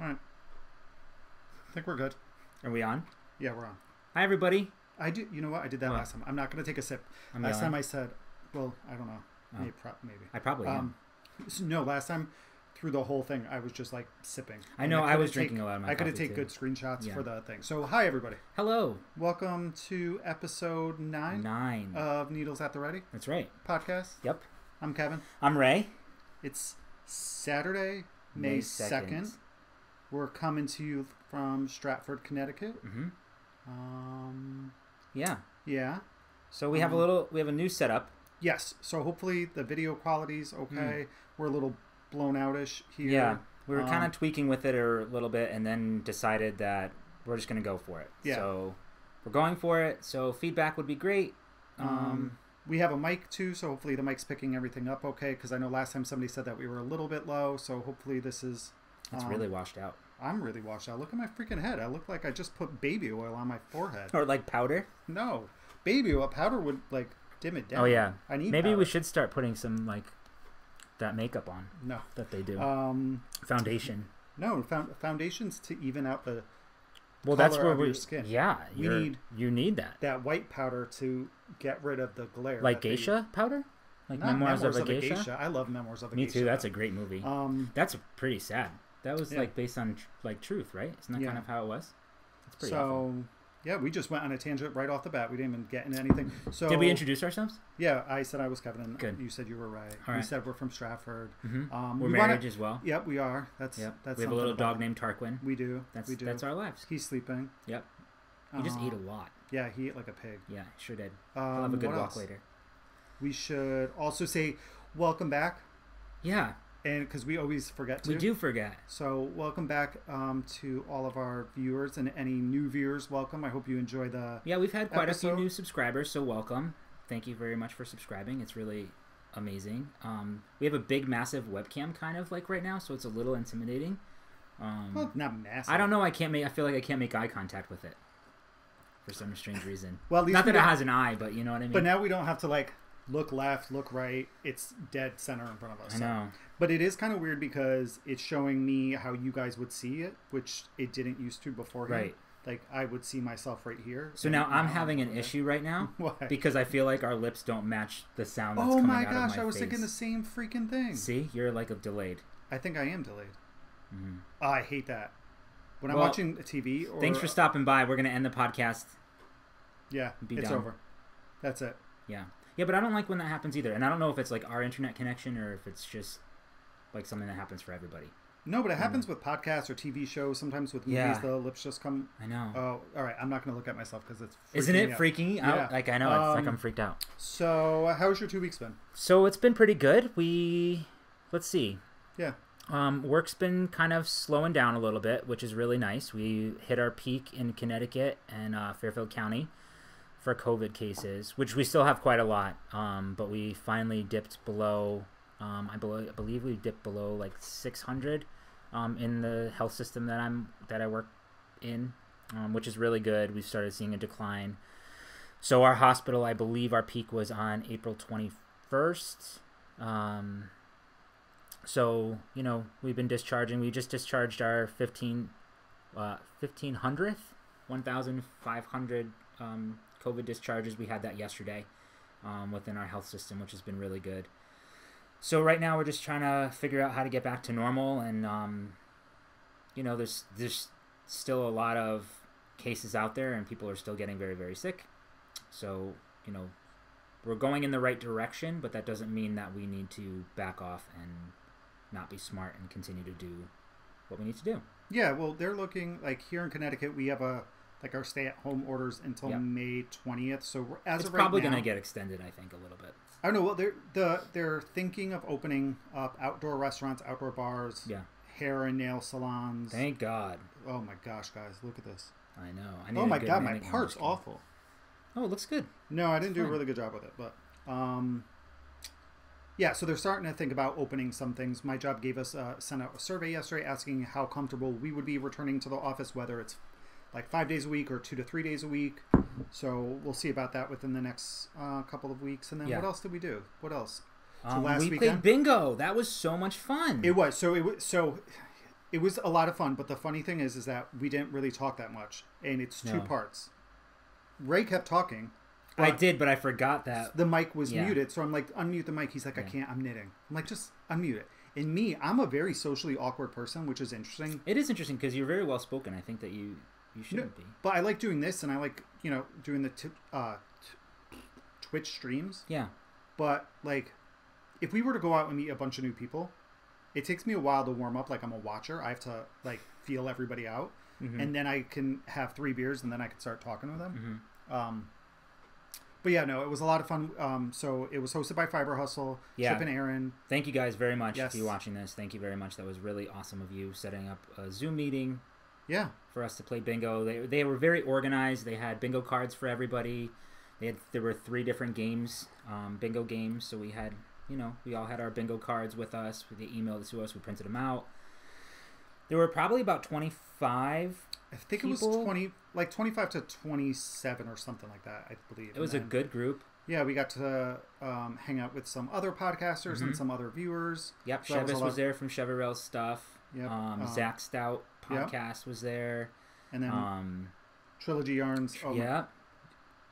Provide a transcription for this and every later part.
All right. I think we're good. Are we on? Yeah, we're on. Hi, everybody. I do. You know what? I did that last time. I'm not going to take a sip. Last time I said, well, I don't know. Oh. Maybe. I probably am. No, last time through the whole thing, I was just like sipping. I know. I was drinking a lot of my I could have coffee, taken too. good screenshots for the thing. So, hi, everybody. Hello. Welcome to episode 9 of Needles at the Ready. That's right. Podcast. Yep. I'm Kevin. I'm Ray. It's Saturday, May 2nd. We're coming to you from Stratford, Connecticut. Mm-hmm. Yeah. Yeah. So we have a new setup. Yes. So hopefully the video quality's okay. We're a little blown outish here. Yeah. We were kind of tweaking with it a little bit and then decided that we're just going to go for it. Yeah. So we're going for it. So feedback would be great. We have a mic too, so hopefully the mic's picking everything up okay, because I know last time somebody said that we were a little bit low, so hopefully this is... It's really washed out. I'm really washed out. Look at my freaking head. I look like I just put baby oil on my forehead. Or like powder? No. Baby oil. Powder would like dim it down. Oh, yeah. I need Maybe powder. we should start putting some like that makeup on. No. That they do. Foundation. No, foundations to even out the that's color where of your skin. Yeah. You need that. That white powder to get rid of the glare. Like geisha powder? Like Memoirs of a Geisha? I love Memoirs of a Me Geisha. too. That's a great movie. That's pretty sad. That was like based on like truth, right? Isn't that kind of how it was? It's pretty awful. Yeah, we just went on a tangent right off the bat. We didn't even get into anything. So did we introduce ourselves? Yeah, I said I was Kevin, and Good. You said you were right. All right. We said we're from Stratford. Mm-hmm. We're married as well. Yep, we are. That's we have a little dog named Tarquin. We do. We do. That's our lives. He's sleeping. Yep. He just ate a lot. Yeah, he ate like a pig. Yeah, sure did. We'll have a good walk later. We should also say welcome back. Yeah. And because we always forget to. We do forget. So welcome back to all of our viewers and any new viewers. Welcome. I hope you enjoy the Yeah, we've had quite a few new subscribers, so welcome. Thank you very much for subscribing. It's really amazing. We have a big, massive webcam kind of like right now, so it's a little intimidating. Well, not massive. I don't know. I feel like I can't make eye contact with it for some strange reason. Well, at least not that it has an eye, but you know what I mean. But now we don't have to like look left, look right. It's dead center in front of us. I know. But it is kind of weird because it's showing me how you guys would see it, which it didn't used to beforehand. Right. Like I would see myself right here. So now I'm having an issue right now. Why? Because I feel like our lips don't match the sound that's oh coming my out of gosh, my I was face. thinking the same freaking thing. See? You're like a delayed. I think I am delayed. Mm-hmm. Oh, I hate that. When I'm watching TV or... Thanks for stopping by. We're going to end the podcast. Yeah, it's done. over. That's it. Yeah. Yeah, but I don't like when that happens either. And I don't know if it's like our internet connection or if it's just like something that happens for everybody. No, but it happens with podcasts or TV shows. Sometimes with movies, the lips just come... I know. Oh, all right. I'm not going to look at myself because it's freaking Isn't it out. freaking out? Yeah. Like, I know. It's like I'm freaked out. So, how's your 2 weeks been? So, it's been pretty good. Let's see. Yeah. Work's been kind of slowing down a little bit, which is really nice. We hit our peak in Connecticut and Fairfield County for COVID cases, which we still have quite a lot. But we finally dipped below, I believe we dipped below like 600 in the health system that I work in, which is really good. We've started seeing a decline. So our hospital, I believe our peak was on April 21st. So, you know, we've been discharging. We just discharged our 1,500 COVID discharges. We had that yesterday within our health system, which has been really good. So right now we're just trying to figure out how to get back to normal. And, you know, there's still a lot of cases out there and people are still getting very, very sick. So, you know, we're going in the right direction, but that doesn't mean that we need to back off and not be smart and continue to do what we need to do. Yeah, well, they're looking like here in Connecticut, we have our stay-at-home orders until May 20th. So it's probably going to get extended, I think, a little bit. I don't know. Well, they're thinking of opening up outdoor restaurants, outdoor bars, hair and nail salons. Thank God. Oh my gosh, guys, look at this. I know. Oh my God, my part's awful. Oh, it looks good. No, I didn't do a really good job with it, but yeah, so they're starting to think about opening some things. My job gave us sent out a survey yesterday asking how comfortable we would be returning to the office, whether it's like 5 days a week or 2 to 3 days a week. So we'll see about that within the next couple of weeks. And then what else did we do? What else? So we played bingo. That was so much fun. It was. So It was a lot of fun, but the funny thing is that we didn't really talk that much, and it's two parts. Ray kept talking. I did, but I forgot that the mic was muted, so I'm like, unmute the mic. He's like, I can't, I'm knitting. I'm like, just unmute it. And me, I'm a very socially awkward person, which is interesting. It is interesting because you're very well spoken. I think that you shouldn't be. But I like doing this, and I like, doing the Twitch streams. Yeah. But, like, if we were to go out and meet a bunch of new people, it takes me a while to warm up. Like, I'm a watcher. I have to, like, feel everybody out. Mm-hmm. And then I can have 3 beers, and then I can start talking with them. Mm-hmm. But yeah, no, it was a lot of fun. So it was hosted by Fiber Hustle, Chip and Aaron. Thank you guys very much if you're watching this. Thank you very much. That was really awesome of you setting up a Zoom meeting. Yeah. For us to play bingo. They were very organized. They had bingo cards for everybody. There were 3 different games, bingo games. So we had, we all had our bingo cards with us. They emailed it to us. We printed them out. There were probably about 25. I think people. It was 25 to 27 or something like that, I believe. It was a good group. Yeah, we got to hang out with some other podcasters and some other viewers. Yep, so Chevis was there from Cheverell's stuff. Yep. Zach Stout podcast was there. And then Trilogy Yarns. Oh, yeah.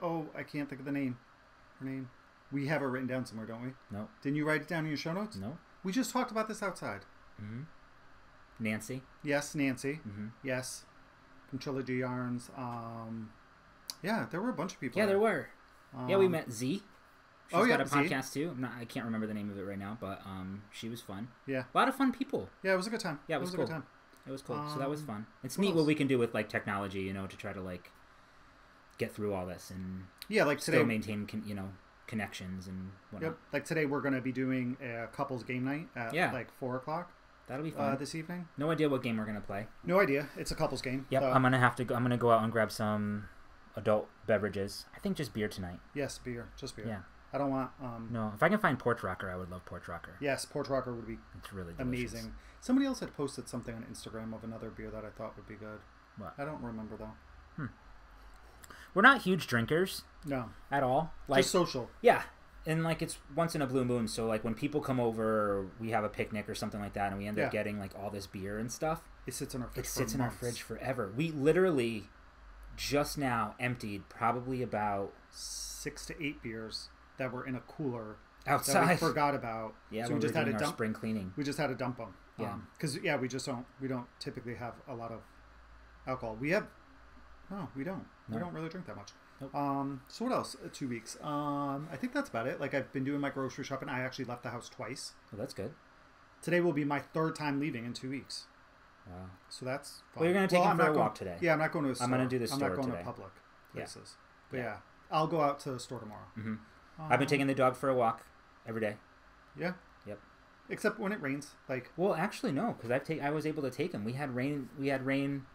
Oh, I can't think of the name. Her name. We have it written down somewhere, don't we? No. Didn't you write it down in your show notes? No. We just talked about this outside. Mm-hmm. Nancy. Yes, Nancy. Mm-hmm. Yes. From Trilogy Yarns. Yeah, there were a bunch of people. Yeah, there were. Yeah, we met Z. She's got a podcast Z. too. I can't remember the name of it right now, but she was fun. Yeah. A lot of fun people. Yeah, it was a good time. Yeah, it was cool. a good time. It was cool. So that was fun. It's neat what we can do with like technology, to try to like get through all this and like still today maintain connections and whatnot. Yep. Like today we're going to be doing a couples game night at like 4:00. That'll be fun. This evening. No idea what game we're gonna play. No idea. It's a couples game. Yep. I'm gonna go out and grab some adult beverages. I think just beer tonight. Yes, beer. Just beer. Yeah. I don't want. No, if I can find Porch Rocker, I would love Porch Rocker. Yes, Porch Rocker would be. It's really delicious. Amazing. Somebody else had posted something on Instagram of another beer that I thought would be good. What? I don't remember though. We're not huge drinkers. No. At all. Like just social. Yeah. And like it's once in a blue moon, so like when people come over, or we have a picnic or something like that, and we end up getting like all this beer and stuff. It sits in our fridge. It sits in our fridge forever. We literally just now emptied probably about 6 to 8 beers that were in a cooler outside. That we forgot about. Yeah, so we just had to dump spring cleaning. We just had to dump them. Yeah, because we don't typically have a lot of alcohol. We don't. No. We don't really drink that much. Nope. So what else? 2 weeks. I think that's about it. Like I've been doing my grocery shopping. I actually left the house twice. Oh, that's good. Today will be my 3rd time leaving in 2 weeks. Wow. So that's fun. Well, you're going to take him for a walk today. Yeah, I'm not going to a store. I'm going to do the store I'm not going today. to public places. Yeah. But yeah, I'll go out to the store tomorrow. Mm-hmm. I've been taking the dog for a walk every day. Yeah. Yep. Except when it rains. Well, actually, no, because I was able to take him. We had rain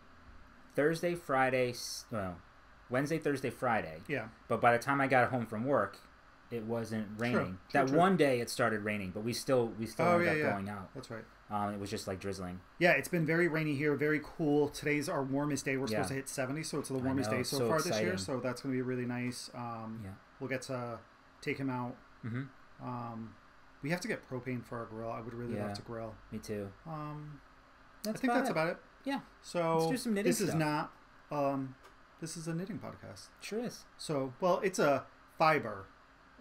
Thursday, Friday, Wednesday, Thursday, Friday. Yeah. But by the time I got home from work, it wasn't raining. True. One day it started raining, but we still ended up going out. That's right. It was just like drizzling. Yeah, it's been very rainy here, very cool. Today's our warmest day. We're supposed to hit 70, so it's the warmest day so far this year. So that's going to be really nice. We'll get to take him out. Mm-hmm. We have to get propane for our grill. I would really love to grill. Me too. I think that's about it. Yeah. So let's do some knitting stuff. Is not. This is a knitting podcast. Sure is. So, well, it's a fiber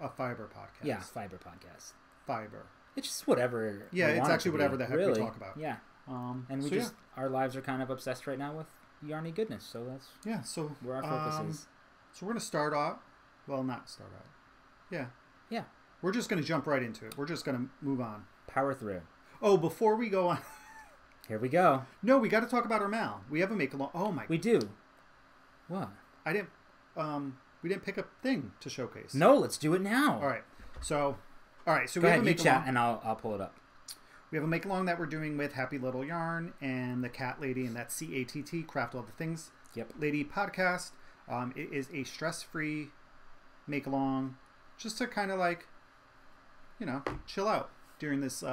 podcast. Yeah, fiber podcast. Fiber. It's just whatever. Yeah, it's actually whatever the heck we talk about. Yeah. And we our lives are kind of obsessed right now with yarny goodness. So that's where our focus is. So we're going to start out. Well, not start out. Yeah. Yeah. We're just going to jump right into it. We're just going to move on. Power through. Oh, before we go on. Here we go. No, we got to talk about our Mal. We have a make-along. Oh, my. We do. What? I didn't. We didn't pick a thing to showcase. No, let's do it now. All right. So go we ahead, have a make-along. chat, and I'll pull it up. We have a make-along that we're doing with Happy Little Yarn and the Cat Lady, and that's CATT, Craft All the Things. Yep. Lady podcast. It is a stress-free make-along, just to kind of like, chill out during this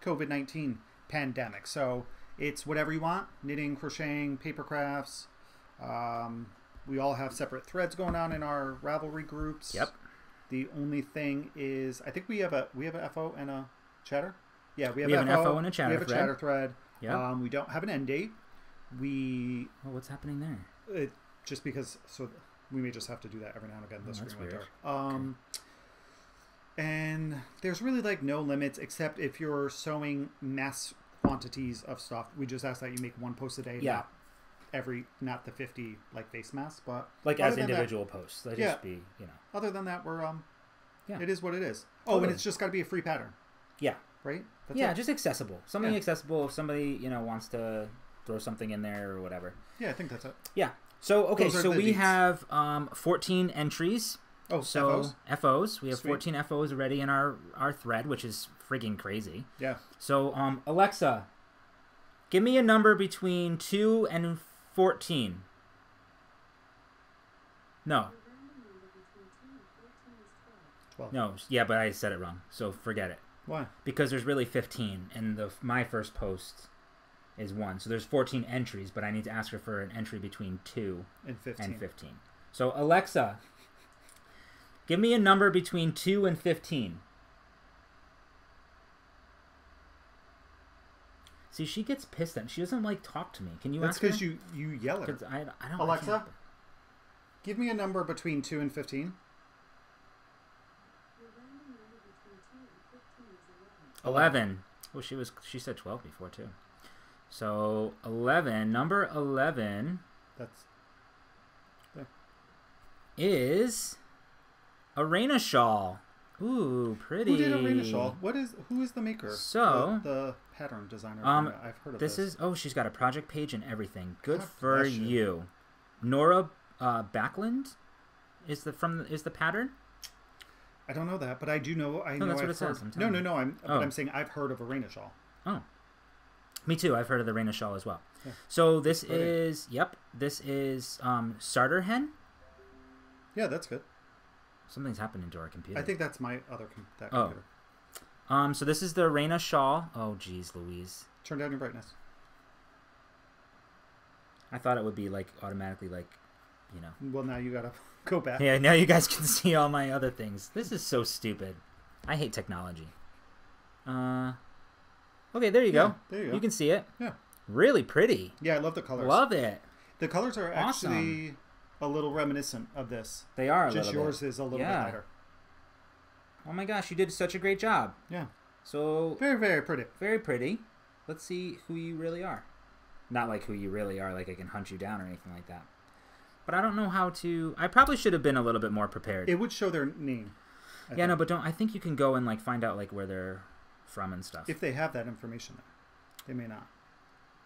COVID-19 pandemic. So it's whatever you want: knitting, crocheting, paper crafts. We all have separate threads going on in our Ravelry groups. Yep. The only thing is, I think we have a FO and a chatter. Yeah, we have an FO and a chatter. We have a chatter thread. Yeah. We don't have an end date. We Oh, what's happening there? just because we may just have to do that every now and again. The that's screen went weird. dark. And there's really like no limits except if you're sewing mass quantities of stuff. We just ask that you make one post a day. Yeah. Not the 50 like face masks, but Like other as than individual posts. They Yeah. just be, you know. Other than that, we're Yeah. it is what it is. Oh, Totally. and it's just got to be a free pattern, Yeah. right? That's Yeah, it. just accessible. Something Yeah. accessible if somebody, you know, wants to throw something in there or whatever. Yeah, I think that's it. Yeah. So, okay, Those are so the we deets. have 14 entries. Oh, So FOs? FOs. We have Sweet. 14 FOs already in our thread, which is freaking crazy. Yeah. So, Alexa, give me a number between 2 and 14. No. 12. No. Yeah, but I said it wrong. So forget it. Why? Because there's really 15, and my first post is 1. So there's 14 entries, but I need to ask her for an entry between 2 And 15. and 15. So, Alexa, give me a number between 2 and 15. See, she gets pissed at me. She doesn't like talk to me. Can you That's ask her? because you yell at her. 'Cause I don't. Alexa? I can't- Give me a number between 2 and 15. 11. Oh, she said 12 before too. So 11. Number 11 That's is Arena Shawl. Ooh, pretty. Who did Arena Shawl? Who is the maker? So the pattern designer. I've heard of this is she's got a project page and everything. Good God for bless you. you. Nora Backlund is the pattern. I don't know that, but I do know. I know that's what I've it says. heard- I'm telling you. No. Oh. But I'm saying I've heard of Arena Shawl. Oh, me too. I've heard of the Arena Shawl as well. Yeah. So this Pretty. is Sarder Hen. Yeah, that's good. Something's happening to our computer. I think that's my other that Oh. computer. So this is the Arena Shawl. Oh, geez, Louise. Turn down your brightness. I thought it would be like automatically like, you know. Well, now you gotta go back. Yeah, now you guys can see all my other things. This is so stupid. I hate technology. Okay, there you go. There you go. You can see it. Yeah. Really pretty. Yeah, I love the colors. Love it. The colors are Awesome. actually a little reminiscent of this. They are a Just little yours bit. is a little Yeah. bit lighter. Oh my gosh, you did such a great job. Yeah. So Very, very pretty. very pretty. Let's see who you really are. Not like who you really are, like I can hunt you down or anything like that. But I don't know how to. I probably should have been a little bit more prepared. It would show their name. I Yeah, think, no, but don't. I think you can go and like find out like where they're from and stuff. if they have that information there. They may not.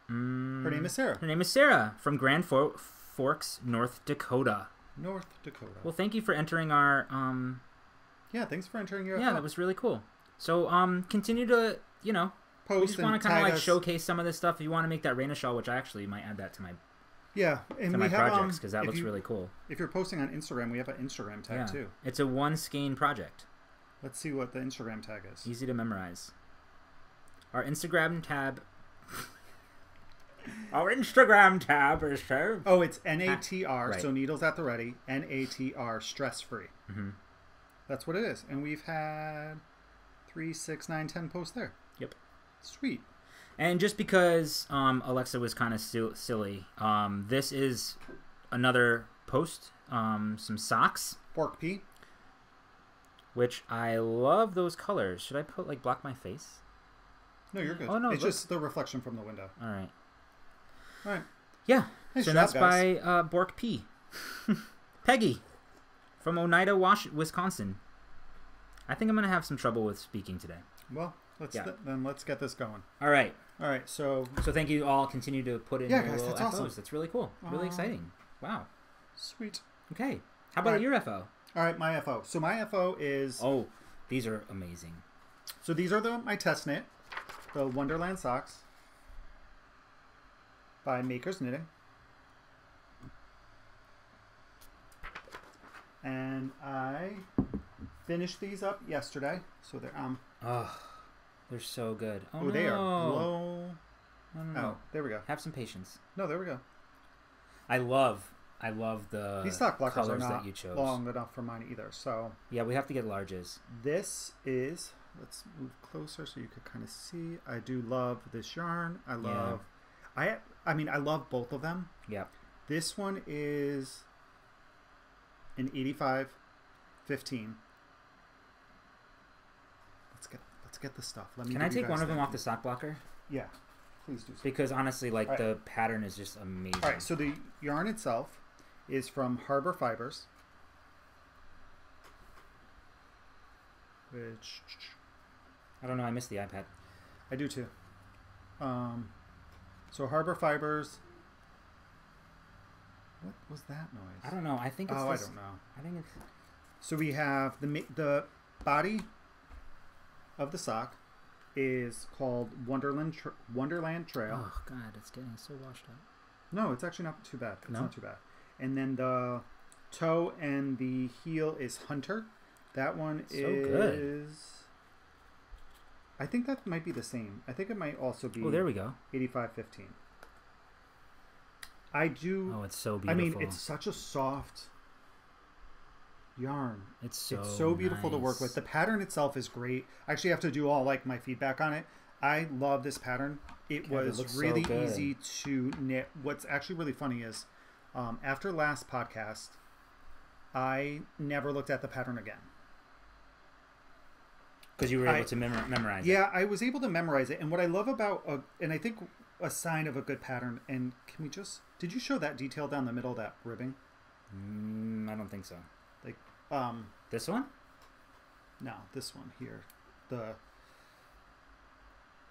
Mm, Her name is Sarah. Her name is Sarah from Grand Forks, North Dakota. North Dakota. Well, thank you for entering our. Yeah, thanks for entering your Yeah, that was really cool. So continue to we post just and want to kind tag of like us. showcase some of this stuff. If you want to make that Raina shawl, which I actually might add that to my Yeah, and we have projects because that if looks you- really cool. If you're posting on Instagram, we have an Instagram tag Yeah, too. it's a one skein project. Let's see what the Instagram tag is. Easy to memorize. Our Instagram tab. Our Instagram tab is so. Oh, it's NATR, Right. so needles at the ready. NATR, stress free. Mm-hmm. That's what it is, and we've had 3, 6, 9, 10 posts there. Yep. Sweet. And just because Alexa was kind of silly, this is another post. Some socks, Pork pea. which I love those colors. Should I put like block my face? No, you're good. Oh, no, it's look. just the reflection from the window. All right. All right. Yeah. Nice so job, that's guys. by Bork P. Peggy from Oneida, Wisconsin. I think I'm gonna have some trouble with speaking today. Well, then let's get this going. All right. All right, so So thank you all. Continue to put in Yeah, your guys, little that's FOs. awesome. That's really cool. Really exciting. Wow. sweet. Okay. How about All right. your FO? All right, my FO. So my FO is Oh, these are amazing. so these are my test knit, the Wonderland Socks by Maker's Knitting. And I finished these up yesterday, so they're Oh, they're so good. Oh, they are no. glow. No. Oh, there we go. Have some patience. No, there we go. I love the These sock blockers are colors not that you chose. long enough for mine either. So Yeah, we have to get larges. this is let's move closer so you could kind of see. I do love this yarn. I love, I mean, I love both of them. Yeah. This one is an 85-15. Let's get the stuff. Let me. Can I take one of them off the sock blocker? Yeah, please do so. Because honestly, like the pattern is just amazing. All right, so the yarn itself is from Harbor Fibers, which I don't know. I missed the iPad. I do too. So Harbor Fibers. What was that noise? I don't know. I think it's. I don't know. I think it's. So we have the body of the sock is called Wonderland Trail. Oh God, it's getting so washed up. No, it's actually not too bad. It's No? not too bad. And then the toe and the heel is Hunter. That one So is good. I think that might be the same. I think it might also be. Oh, there we go. 85-15. I do. Oh, it's so beautiful. I mean, it's such a soft yarn. It's so beautiful to work with. The pattern itself is great. I actually have to do all like my feedback on it. I love this pattern. It was really easy to knit. What's actually really funny is after last podcast, I never looked at the pattern again. Because you were able to memorize it. Yeah, I was able to memorize it. And what I love about, and I think a sign of a good pattern, and can we just, did you show that detail down the middle of that ribbing? I don't think so. Like, this one? no, this one here.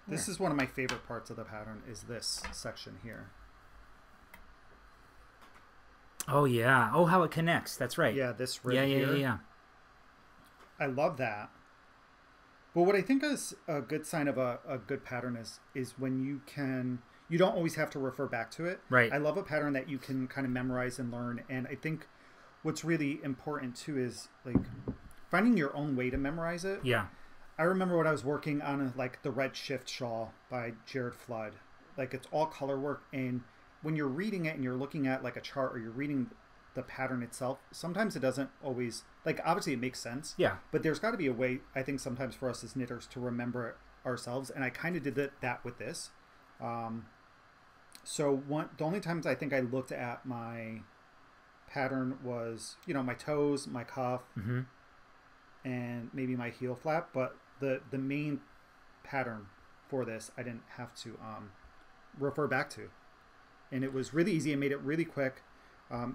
This is one of my favorite parts of the pattern is this section here. Oh, yeah. Oh, how it connects. That's right. Yeah, this rib here. Yeah. I love that. But what I think is a good sign of a good pattern is when you don't always have to refer back to it. Right. I love a pattern that you can kind of memorize and learn. And I think what's really important too is like finding your own way to memorize it. Yeah. I remember when I was working on like the Red Shift Shawl by Jared Flood. Like it's all color work, and when you're reading it and you're looking at like a chart or you're reading the pattern itself, sometimes it doesn't always, like obviously it makes sense. Yeah. But there's got to be a way, I think sometimes for us as knitters to remember it ourselves, and I kind of did that with this. So the only times I think I looked at my pattern was, my toes, my cuff, and maybe my heel flap, but the main pattern for this I didn't have to refer back to, and it was really easy and made it really quick.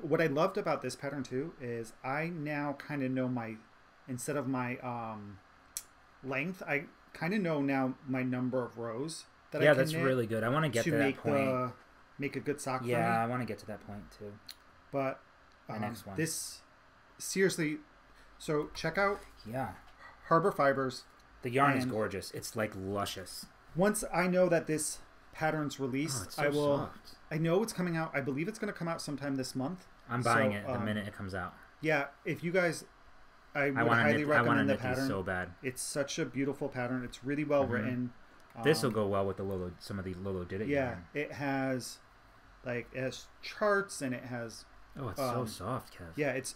What I loved about this pattern too is I now kind of know instead of my length, I kind of know now my number of rows that I can that's knit really good. I want to get to that point. Make a good sock for me. Yeah, I want to get to that point too. But My next one. This seriously, so check out Yeah. Harbor Fibers. The yarn is gorgeous. It's like luscious. Once I know that this pattern's released, It's so I will. soft. I know it's coming out. I believe it's going to come out sometime this month. I'm buying it the minute it comes out. Yeah, if you guys, I would I highly recommend the knit pattern. these so bad. It's such a beautiful pattern. It's really well written. This will go well with the Lolo. Some of the Lolo did it. Yeah, yarn. it has charts and it has. Oh, it's so soft, Kev. Yeah, it's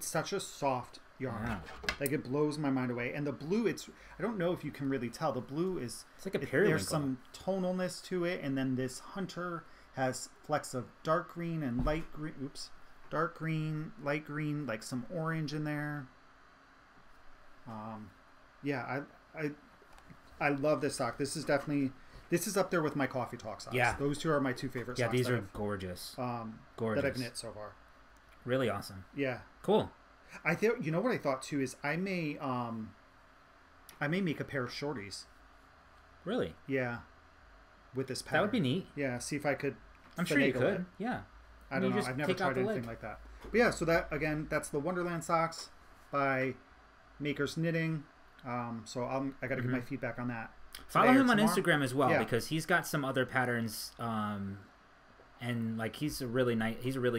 such a soft yarn. Yeah. Like it blows my mind away. And the blue, I don't know if you can really tell. The blue is It's like a periwinkle. There's some tonalness to it, and then this Hunter has flecks of dark green and light green. Oops, dark green, light green, like some orange in there. Yeah, I love this sock. This is up there with my Coffee Talk socks. Yeah. Those two are my two favorite Yeah, socks. these are gorgeous. Gorgeous. That I've knit so far. Really awesome. Yeah. Cool. I think you know what I thought too is I may make a pair of shorties. Really? Yeah. With this pattern. That would be neat. Yeah, see if I could. I'm sure you finagle could. it. Yeah. I don't know. I've never tried anything like that. But yeah, so that's the Wonderland Socks by Maker's Knitting. So I got to give my feedback on that. Follow him on Instagram as well, Yeah. because he's got some other patterns, and like he's a really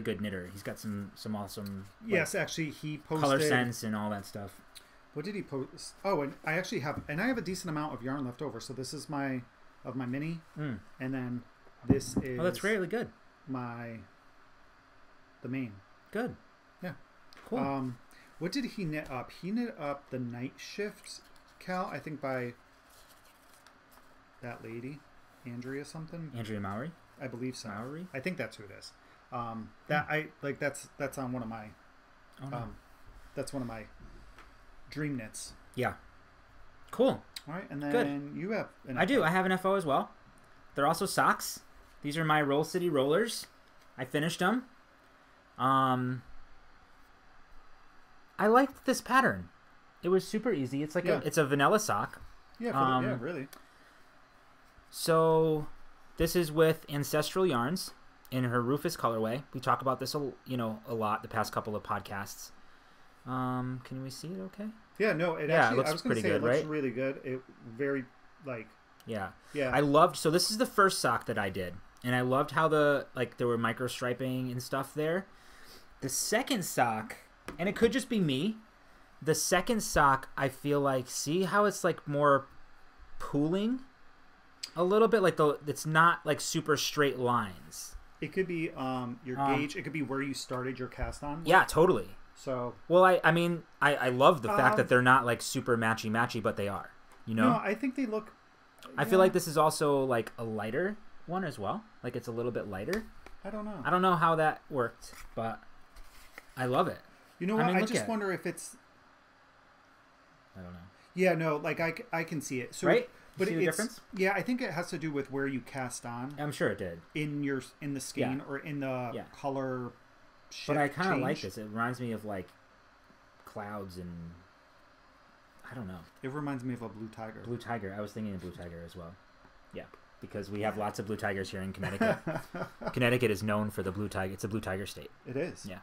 good knitter. He's got some awesome Yes, actually he posted color sense and all that stuff. What did he post? Oh, and I actually have a decent amount of yarn left over. So this is my mini, and then this is that's really good. The main. Good. Yeah. Cool. What did he knit up? He knit up the Night Shift Cal, I think by that lady, Andrea something. Andrea Mowry. I believe so. Mowry? I think that's who it is. That's on one of my. Oh, no. That's one of my dream knits. Yeah. Cool. All right, and then you have an FO. I do. I have an FO as well. They're also socks. These are my Roll City rollers. I finished them. I liked this pattern. It was super easy. It's like it's a vanilla sock. Yeah, yeah, really. So this is with Ancestral Yarns in her Rufus colorway. We talk about this a lot the past couple of podcasts. Can we see it okay? Yeah, no, it looks pretty good, right? It looks really good. It very Yeah. Yeah. I loved, so this is the first sock that I did. And I loved how there were micro striping and stuff there. The second sock, and it could just be me, the second sock, I feel like, see how it's like more pooling a little bit? It's not like super straight lines. It could be your gauge. It could be where you started your cast on. Yeah, totally. So. Well, I love the fact that they're not like super matchy, but they are. You know? No, I think they look. I feel like this is also like a lighter one as well. Like it's a little bit lighter. I don't know. I don't know how that worked, but I love it. You know what? I just wonder if it's. I don't know. Yeah, no, like I can see it. So, right? But see the difference? Yeah, I think it has to do with where you cast on. I'm sure it did. In the skein or in the color. But I kind of like this. It reminds me of like clouds and I don't know. It reminds me of a blue tiger. Blue tiger. I was thinking of blue tiger as well. Yeah, because we have lots of blue tigers here in Connecticut. Connecticut is known for the blue tiger. It's a blue tiger state. It is. Yeah.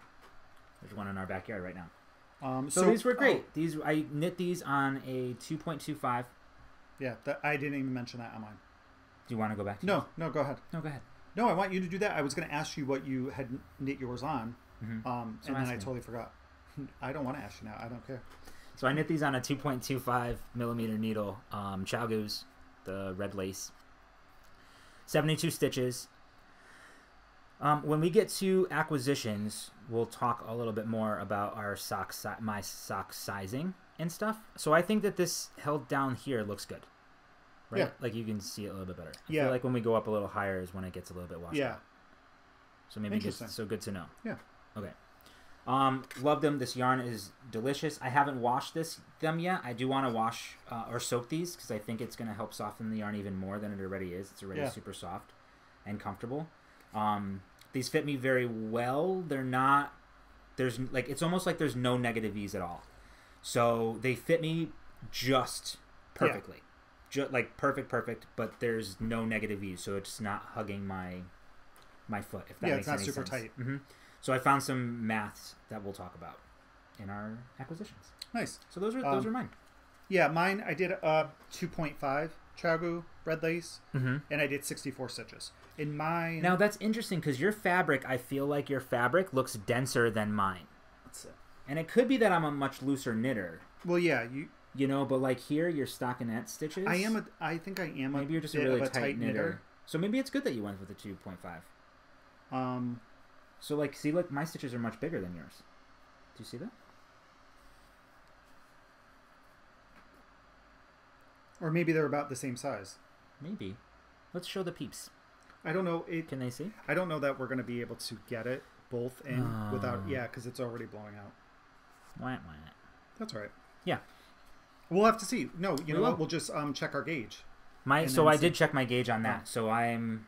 There's one in our backyard right now. So these were great. I knit these on a 2.25. Yeah, I didn't even mention that on mine. Do you want to go back to No, go ahead. No, go ahead. No, I want you to do that. I was going to ask you what you had knit yours on, and then I totally forgot. I don't want to ask you now. I don't care. So I knit these on a 2.25 millimeter needle, Chow Goose, the red lace. 72 stitches. When we get to acquisitions, we'll talk a little bit more about our my sock sizing and stuff. So I think that this held down here looks good. Right? Yeah. Like you can see it a little bit better. I yeah. feel like when we go up a little higher is when it gets a little bit washed out. So maybe it's so good to know. Yeah. Okay. Love them. This yarn is delicious. I haven't washed them yet. I do want to wash or soak these because I think it's going to help soften the yarn even more than it already is. It's already super soft and comfortable. These fit me very well. They're not. It's almost like there's no negative ease at all. So they fit me just perfectly. Perfect, but there's no negative ease, so it's not hugging my foot, if that makes any sense. It's not super tight. Mm-hmm. So I found some maths that we'll talk about in our acquisitions. Nice. So those are mine. Yeah, mine, I did 2.5 Chagu red lace, and I did 64 stitches. In mine... Now, that's interesting, because your fabric, I feel like your fabric looks denser than mine. That's it. And it could be that I'm a much looser knitter. Well, yeah, you know, but like here, your stockinette stitches. I think I am. Maybe you're just a really tight knitter. So maybe it's good that you went with the 2.5. So like, see, look, my stitches are much bigger than yours. Do you see that? Or maybe they're about the same size. Maybe. Let's show the peeps. I don't know. Can they see? I don't know that we're going to be able to get it both in without. Yeah, because it's already blowing out. Why? That's all right. Yeah. We'll have to see. No, you know what? We'll just check our gauge. So I did check my gauge on that. So I'm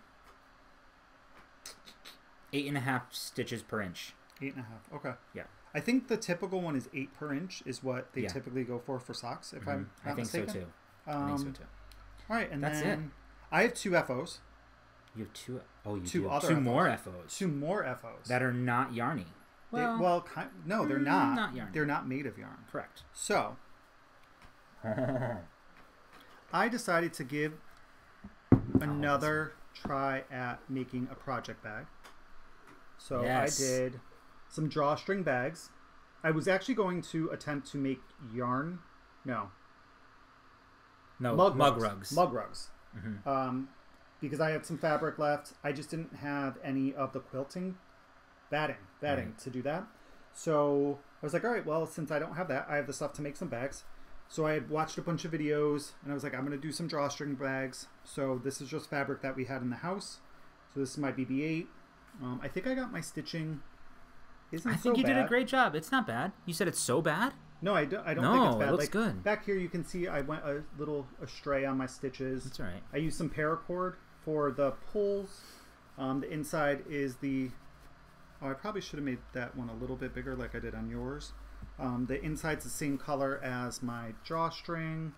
8.5 stitches per inch. 8.5. Okay. Yeah. I think the typical one is 8 per inch is what they typically go for socks. If I'm not mistaken. So too. I think so too. All right, and that's then I have 2 FOs. You have 2. Oh, you two do. Other 2 FOs. More FOs. 2 more FOs that are not yarny. No, they're not. Not yarny. They're not made of yarn. Correct. So I decided to give another try at making a project bag. So I did some drawstring bags. I was actually going to attempt to make yarn. No, mug rugs. Mug rugs. Because I had some fabric left. I just didn't have any of the quilting batting to do that. So I was like, all right, well, since I don't have that, I have the stuff to make some bags. So I had watched a bunch of videos, and I was like, I'm going to do some drawstring bags. So this is just fabric that we had in the house. So this is my BB-8. I think I got my stitching. I think you did a great job. It's not bad. You said it's so bad? No, I don't think it's bad. No, it looks good. Back here you can see I went a little astray on my stitches. That's all right. I used some paracord for the pulls. The inside is the... Oh, I probably should have made that one a little bit bigger like I did on yours. The inside's the same color as my drawstring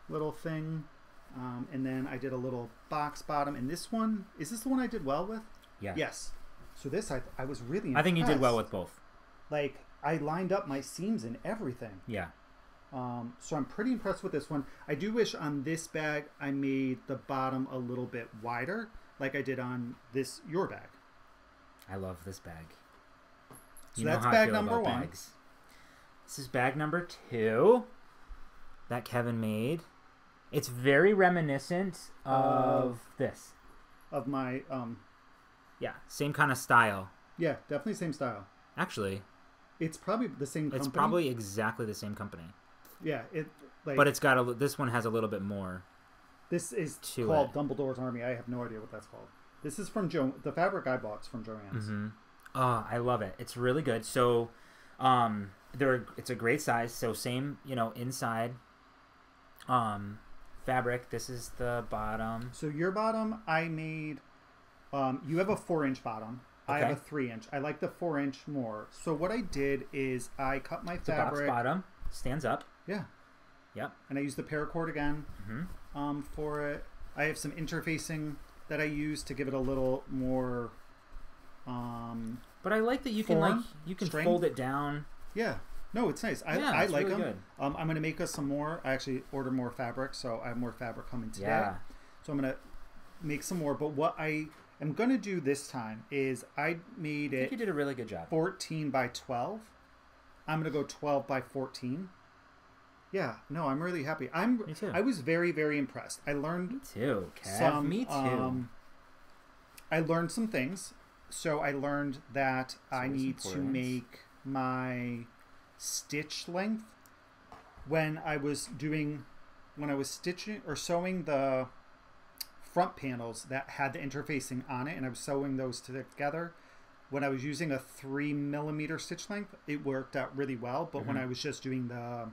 little thing. And then I did a little box bottom. And this one, is this the one I did well with? Yeah. Yes. So this, I was really impressed. I think you did well with both. Like, I lined up my seams and everything. Yeah. So I'm pretty impressed with this one. I do wish on this bag I made the bottom a little bit wider, like I did on your bag. I love this bag. So that's bag number 1. Bags. This is bag number 2 that Kevin made. It's very reminiscent of this. Of my... Yeah, same kind of style. Yeah, definitely same style. Actually, it's probably the same company. It's probably exactly the same company. Yeah, but it's got this one has a little bit more. This is called Dumbledore's Army. I have no idea what that's called. This is from the fabric I bought is from Joann's. Mm-hmm. Oh, I love it. It's really good. So, it's a great size. So same, inside. Fabric. This is the bottom. So your bottom, I made. You have a 4-inch bottom. Okay. I have a 3-inch. I like the 4-inch more. So what I did is I cut my fabric. The box bottom stands up. Yeah. Yep. And I used the paracord again for it. I have some interfacing that I use to give it a little more. But I like that you can strength. Fold it down. Yeah. No, it's nice. I like really them. Good. I'm going to make us some more. I actually ordered more fabric, so I have more fabric coming today. Yeah. So I'm going to make some more. But what I'm going to do this time is I think you did a really good job. 14 by 12. I'm going to go 12 by 14. Yeah, no, I'm really happy. Me too. I was very, very impressed. I learned Me too, Kev. Me too. I learned some things. So I learned that I need to make my stitch length when I was stitching or sewing the front panels that had the interfacing on it, and I was sewing those together. When I was using a 3mm stitch length, it worked out really well. But when I was just doing the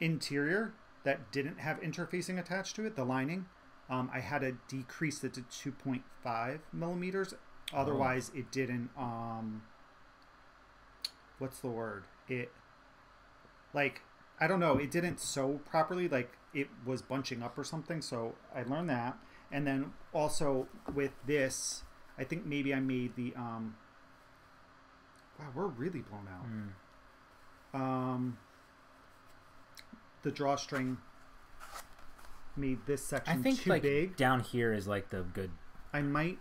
interior that didn't have interfacing attached to it, the lining, I had to decrease it to 2.5mm. Otherwise, it didn't. What's the word? I don't know. It didn't sew properly. Like it was bunching up or something. So I learned that. And then also with this, I think maybe I made the. Wow, we're really blown out. The drawstring made this section too big. Down here is like the good. I might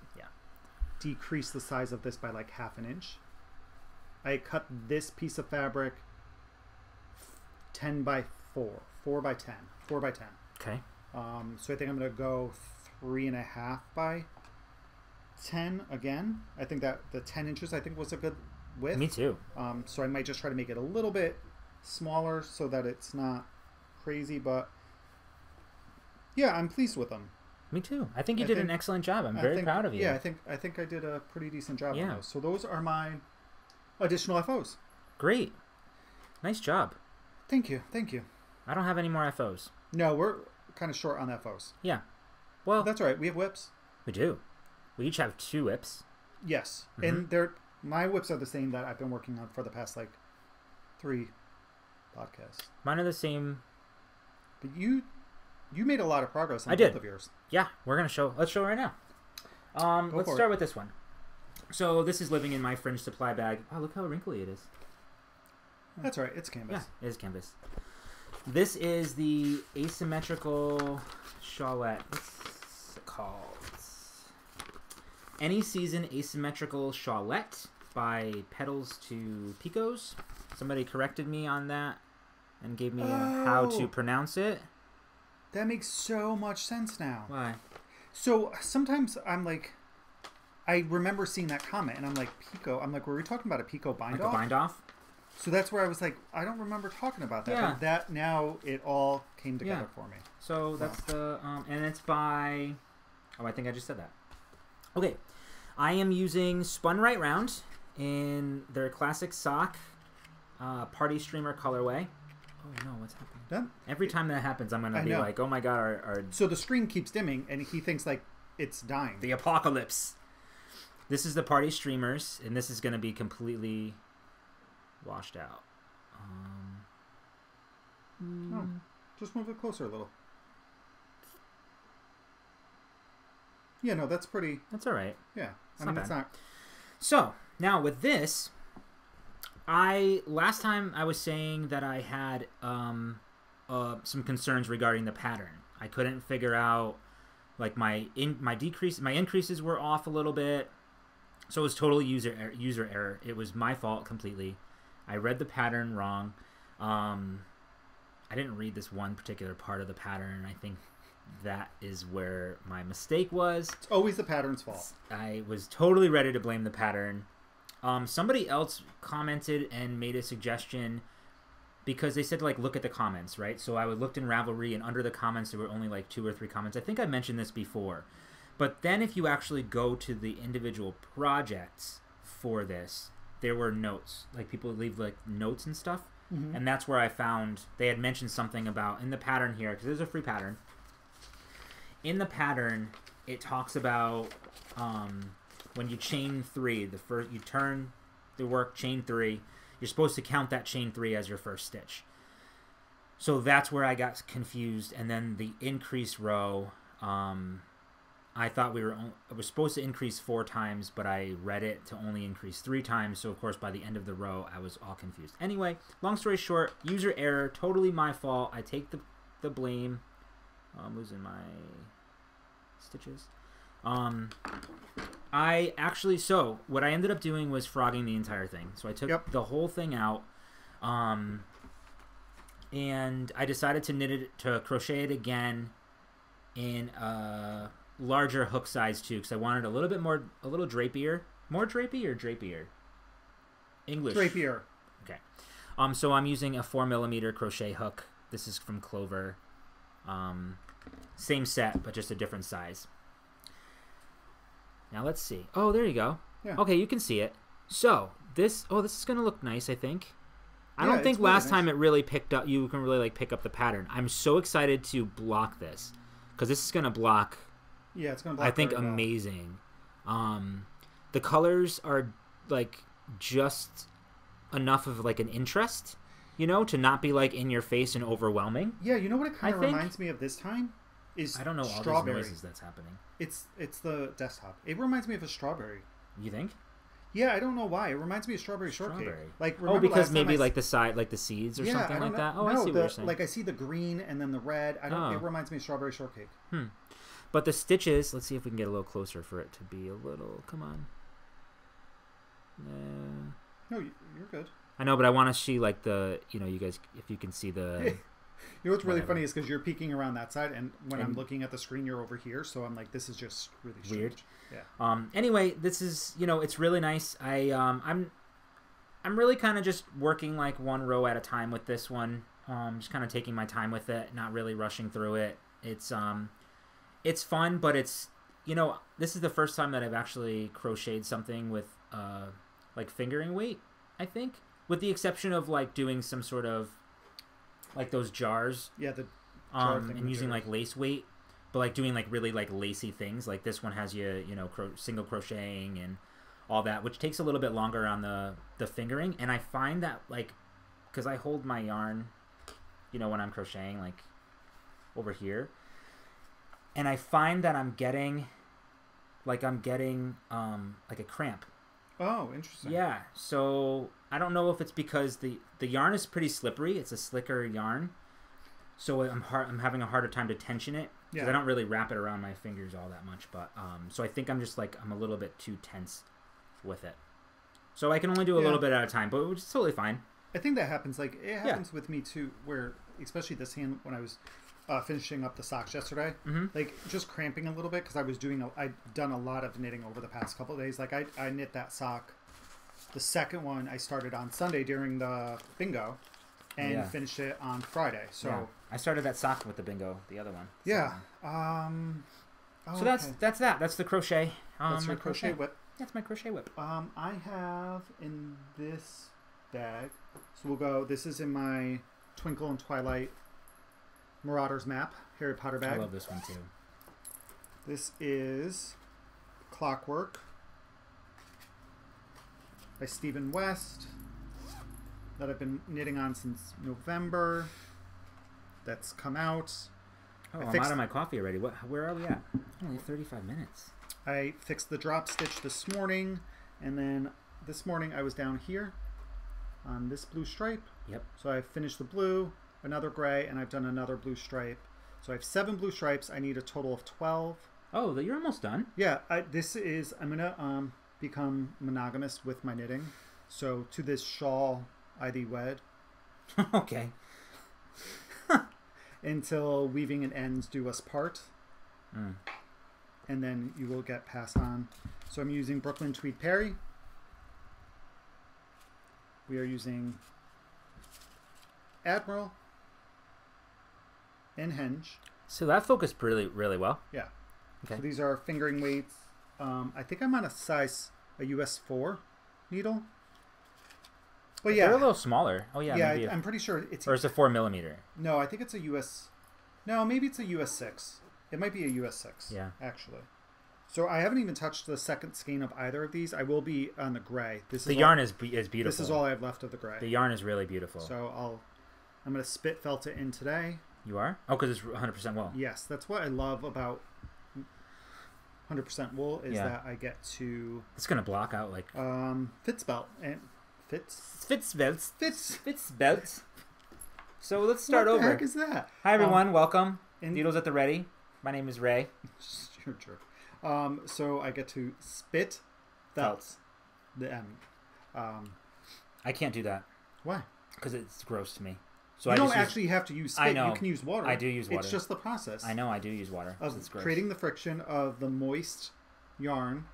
decrease the size of this by like 1/2 inch. I cut this piece of fabric 10 by 4, 4 by 10, 4 by 10. Okay. So I think I'm gonna go 3.5 by 10 again. I think that the 10 inches I think was a good width. Me too. So I might just try to make it a little bit smaller so that it's not crazy, but yeah, I'm pleased with them. Me too. I think you did an excellent job. I'm very proud of you. Yeah, I think I did a pretty decent job on those. So those are my additional FOs. Great. Nice job. Thank you. Thank you. I don't have any more FOs. No, we're kind of short on FOs. Yeah. Well, but that's all right. We have whips. We do. We each have 2 whips. Yes. And my whips are the same that I've been working on for the past 3 podcasts. Mine are the same. But you made a lot of progress on both of yours. Yeah, we're going to show. Let's show right now. Let's start with this one. So this is living in my fringe supply bag. Oh, look how wrinkly it is. That's right. It's canvas. Yeah, it is canvas. This is the Asymmetrical Shawlette. What's it called? Any Season Asymmetrical Shawlette by Petals to Picots. Somebody corrected me on that and gave me how to pronounce it. That makes so much sense now. Why? So sometimes I'm like, I remember seeing that comment and I'm like, Pico. I'm like, were we talking about a Pico bind-off? Like a bind-off? So that's where I was like, I don't remember talking about that. Yeah. But that now it all came together for me. So that's the and it's by. Oh, I think I just said that. Okay, I am using Spun Right Round in their classic sock party streamer colorway. Oh no, what's happening? Done? Every time that happens, I'm gonna be like, oh my god, our So the screen keeps dimming, and he thinks like it's dying. the apocalypse. This is the party streamers, and this is gonna be completely washed out. Oh, just move it closer a little. Yeah, no, that's pretty. That's all right. Yeah, I mean, it's not. So now with this, last time I was saying that I had some concerns regarding the pattern. I couldn't figure out like my increases were off a little bit, so it was total user error. It was my fault completely. I read the pattern wrong. I didn't read this one particular part of the pattern. I think that is where my mistake was. It's always the pattern's fault. I was totally ready to blame the pattern. Somebody else commented and made a suggestion because they said, like, look at the comments, right? So I looked in Ravelry, and under the comments, there were only, like, 2 or 3 comments. I think I mentioned this before. But then if you actually go to the individual projects for this, there were notes. Like, people leave, like, notes and stuff. Mm-hmm. And that's where I found they had mentioned something about, in the pattern here, because there's a free pattern. In the pattern, it talks about when you chain 3, you turn the work, chain 3, you're supposed to count that chain 3 as your first stitch. So that's where I got confused. And then the increase row, I thought I was supposed to increase 4 times, but I read it to only increase 3 times. So of course, by the end of the row, I was all confused. Anyway, long story short, user error, totally my fault. I take the blame. I'm losing my stitches. So what I ended up doing was frogging the entire thing. So I took the whole thing out, and I decided to crochet it again in a larger hook size too, because I wanted a little drapier. More drapey or drapier? English. Drapier. Okay. So I'm using a 4mm crochet hook. This is from Clover. Same set, but just a different size. Now let's see. Oh, there you go. Yeah. Okay, you can see it. So this is gonna look nice, I think. I don't think last time it really picked up. You can really like pick up the pattern. I'm so excited to block this because this is gonna block. Yeah, it's gonna block. I think amazing. The colors are like just enough of like an interest, to not be like in your face and overwhelming. Yeah, you know what it kind of reminds me of this time is I don't know strawberry. All these noises that's happening. It's the desktop. It reminds me of a strawberry. You think? Yeah, I don't know why. It reminds me of strawberry shortcake. Like because maybe like the side, like the seeds or something like that. Oh, I see what you're saying. Like I see the green and then the red. It reminds me of strawberry shortcake. But the stitches. Let's see if we can get a little closer for it to be a little. Come on. No, you're good. I know, but I want to see like you guys, if you can see the. You know what's really funny is because you're peeking around that side, and when I'm looking at the screen, you're over here. So I'm like, this is just really strange. Weird. Yeah. Anyway, this is it's really nice. I'm really kind of just working like one row at a time with this one. Just kind of taking my time with it, not really rushing through it. It's fun, but it's this is the first time that I've actually crocheted something with like fingering weight. I think, with the exception of like doing some sort of like those jars, the jar and using like lace weight, but like doing like really like lacy things. Like this one has single crocheting and all that, which takes a little bit longer on the fingering. And I find that like, because I hold my yarn, when I'm crocheting like over here, and I find that I'm getting like a cramp. Oh, interesting. Yeah, so I don't know if it's because the yarn is pretty slippery. It's a slicker yarn, so I'm having a harder time to tension it because I don't really wrap it around my fingers all that much. But so I think I'm a little bit too tense with it. So I can only do a little bit at a time, but it's totally fine. I think that happens. Like it happens with me too, where especially this hand when I was finishing up the socks yesterday, like just cramping a little bit because I'd done a lot of knitting over the past couple of days. Like I knit that sock The second one I started on Sunday during the bingo, and finished it on Friday. So I started that sock with the bingo, the other one. Yeah. So that's that. That's the crochet. That's your crochet whip. That's my crochet whip. I have in this bag. So we'll go. This is in my Twinkle and Twilight Marauders map, Harry Potter bag. I love this one too. This is Clockwork by Stephen West that I've been knitting on since November. That's come out. Oh, I'm out of my coffee already. Where are we at? Only 35 minutes. I fixed the drop stitch this morning, and then this morning I was down here on this blue stripe. Yep. So I finished the blue, another gray, and I've done another blue stripe. So I have 7 blue stripes. I need a total of 12. Oh, you're almost done. Yeah, I'm gonna become monogamous with my knitting. So to this shawl, I thee wed. Okay. Until weaving and ends do us part. And then you will get passed on. So I'm using Brooklyn Tweed Perry. We are using Admiral and Henge. So that focused really, really well. Yeah. Okay. So these are fingering weights. I think I'm on a US 4 needle. But yeah, they're a little smaller. Oh yeah. Yeah, I'm pretty sure it's. Or it's a 4mm. No, I think it's a US. No, maybe it's a US 6. It might be a US 6. Yeah. Actually. So I haven't even touched the second skein of either of these. I will be on the gray. The yarn is beautiful. This is all I have left of the gray. The yarn is really beautiful. So I'm gonna spit felt it in today. You are? Oh, because it's 100% wool. Yes, that's what I love about 100% wool is that I get to. It's gonna block out like. Fits belt and Fits belts. Fits belts. So let's start over. What the heck is that? Hi everyone, welcome. Needles at the ready. My name is Ray. You're a jerk. So I get to spit felts the M. I can't do that. Why? Because it's gross to me. So you don't actually have to use spit. I know. You can use water. I do use water. It's just the process. I know I do use water. Of it's gross. Creating the friction of the moist yarn.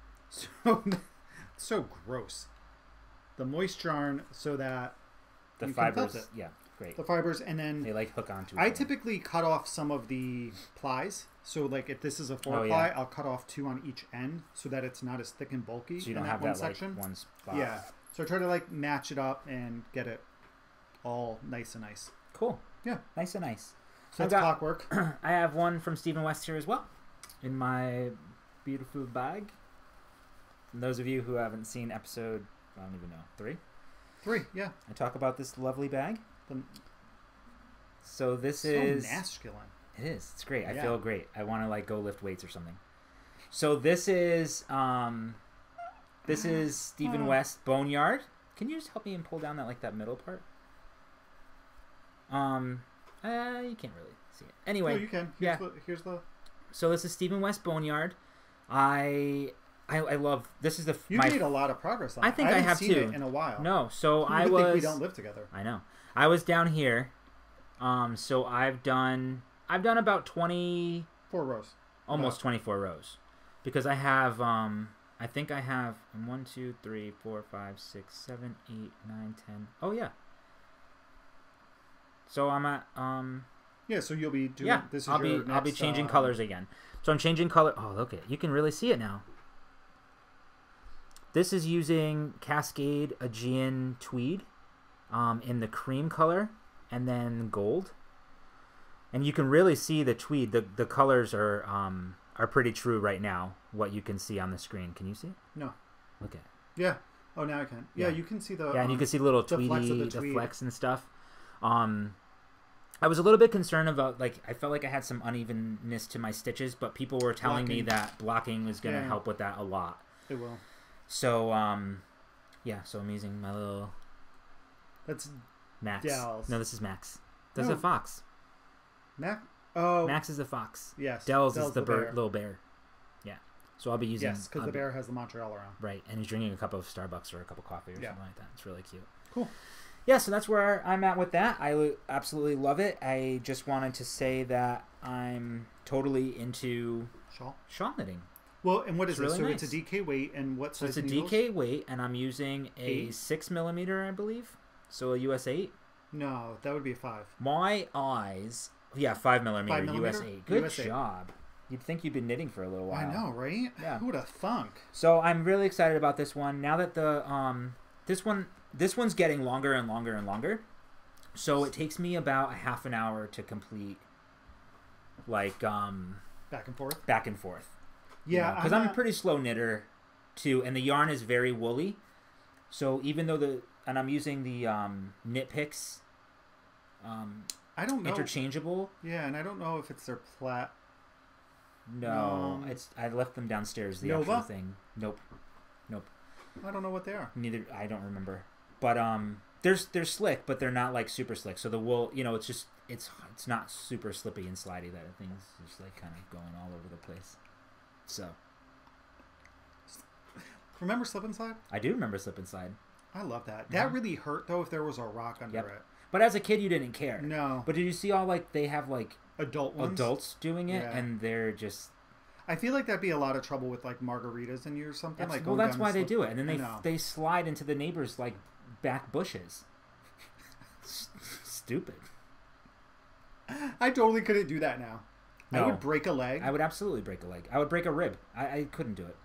So gross. The moist yarn so that the you fibers. can felt it. Yeah, great. The fibers, and then they like hook onto. I typically cut off some of the plies. So like if this is a 4-ply, I'll cut off 2 on each end so that it's not as thick and bulky. So you don't have that section. Like one spot. Yeah. So I try to like match it up and get it all nice and nice. Cool. Yeah. Nice and nice. So that's Clockwork. I have one from Stephen West here as well in my beautiful bag. And those of you who haven't seen episode, I don't even know, 3, yeah. I talk about this lovely bag. So this so is masculine. It is. It's great. I feel great. I want to like go lift weights or something. So this is Stephen West Boneyard. Can you just help me and pull down that middle part? You can't really see it. Anyway, no, you can. Here's the. So this is Stephen West Boneyard. I love. This is the. You've made a lot of progress on it. I think I have seen too. It in a while. No, so I was. Think we don't live together. I know. I was down here. So I've done about 24 rows. Almost 24 rows, because I have. I think I have 1, 2, 3, 4, 5, 6, 7, 8, 9, 10. Oh yeah. So I'm at Yeah, so you'll be doing. Yeah, this is I'll be changing colors again. So I'm changing color. Oh, look it! You can really see it now. This is using Cascade Aegean Tweed, in the cream color, and then gold. And you can really see the tweed. The colors are pretty true right now. What you can see on the screen. Can you see it? No. Look at it. Yeah. Oh, now I can. Yeah, you can see the. Yeah, and you can see the little tweedy, the flex and stuff. I was a little bit concerned about, like, I felt like I had some unevenness to my stitches, but people were telling me that blocking was going to help with that a lot. It will. So, yeah, so I'm using my little... That's Max. Dells. No, this is Max. That's a fox. Max is the fox. Yes. Dells is the little bear. Yeah. So I'll be using... Yes, because the bear has the Montreal around. Right, and he's drinking a cup of Starbucks or a cup of coffee or something like that. It's really cute. Cool. Yeah, so that's where I'm at with that. I absolutely love it. I just wanted to say that I'm totally into shawl knitting. Well, and what is It's it? really So nice. it's a DK weight, and what So size it's a needles? DK weight, and I'm using a 8? 6mm, I believe. So a US 8. No, that would be a 5. My eyes, yeah, 5mm, 5mm? US 8. Good US 8. job. You'd think you'd been knitting for a little while. I know, right? Yeah. Who would have thunk? So I'm really excited about this one. Now that the this one's getting longer and longer and longer. So it takes me about a half an hour to complete, like Back and forth. back and forth. Yeah, because I'm a pretty slow knitter too, and the yarn is very woolly. So even though I'm using the knit picks, I don't know. interchangeable. Yeah, and I don't know if it's their plat. No, No. I left them downstairs. The Nova? actual thing. Nope. I don't know what they are. Neither. I don't remember. But they're slick, but they're not like super slick. So the wool, it's just it's not super slippy and slidey. That thing's just like kind of going all over the place. So Remember Slip and Slide? I do remember slip inside. I love that. That really hurt though if there was a rock under Yep. it. But as a kid, you didn't care. No. But did you see all like they have like Adult ones. adults doing it, Yeah. and they're just I feel like that'd be a lot of trouble with like margaritas in you or something. Like well, going that's down why the they slip. do it, and then I know. they slide into the neighbors like back bushes. Stupid. I totally couldn't do that now. I No. would break a leg. I would absolutely break a leg. I would break a rib. I couldn't do it.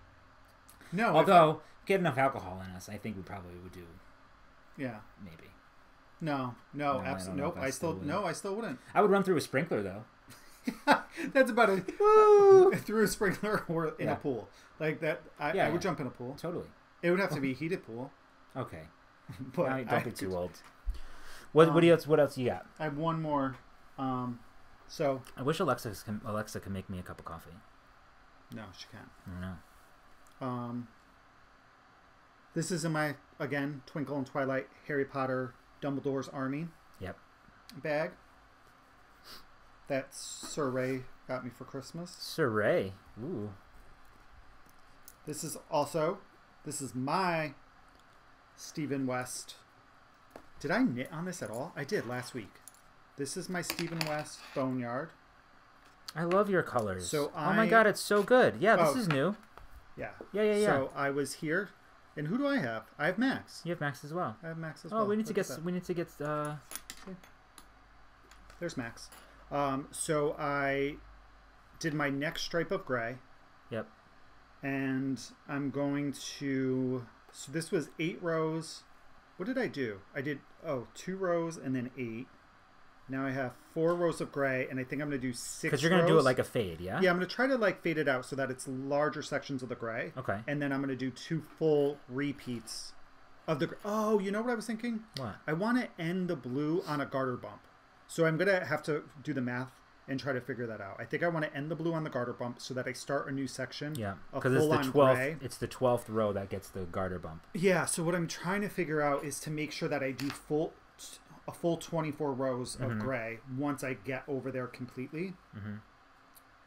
No. if Although, get enough alcohol in us, I think we probably would do. yeah. Maybe. No, No, I absolutely. don't know Nope. if I still would. I still wouldn't. I would run through a sprinkler though. That's about it. Woo! Through a sprinkler or in Yeah. a pool. Like that. I Yeah, would yeah. jump in a pool. Totally. It would have to be a heated pool. Okay. But Now, I don't be too old. What else you got? I have one more. So I wish Alexa can make me a cup of coffee. no, she can't. I don't know. This is in my again Twinkle and Twilight Harry Potter Dumbledore's Army. Yep. Bag. That Sir Ray got me for Christmas. Sir Ray. Ooh. This is my Stephen West. Did I knit on this at all? I did last week. This is my Stephen West Boneyard. I love your colors. So oh my god, it's so good. Yeah, this is new. Yeah. Yeah. So I was here, and who do I have? I have Max. You have Max as well. I have Max as well. Oh, we need Look at that. to get. There's Max. So I did my next stripe of gray. Yep. And I'm going to. So this was 8 rows. What did I do? I did 2 rows and then 8. Now I have 4 rows of gray, and I think I'm going to do 6 Because you're going to do it like a fade, yeah? Yeah, I'm going to try to like fade it out so that it's larger sections of the gray. Okay. And then I'm going to do 2 full repeats of the. Oh, you know what I was thinking? What? I want to end the blue on a garter bump. So I'm going to have to do the math and try to figure that out. I think I want to end the blue on the garter bump so that I start a new section. Yeah, because it's the 12th. It's the 12th row that gets the garter bump. Yeah. So what I'm trying to figure out is to make sure that I do a full 24 rows of gray once I get over there completely.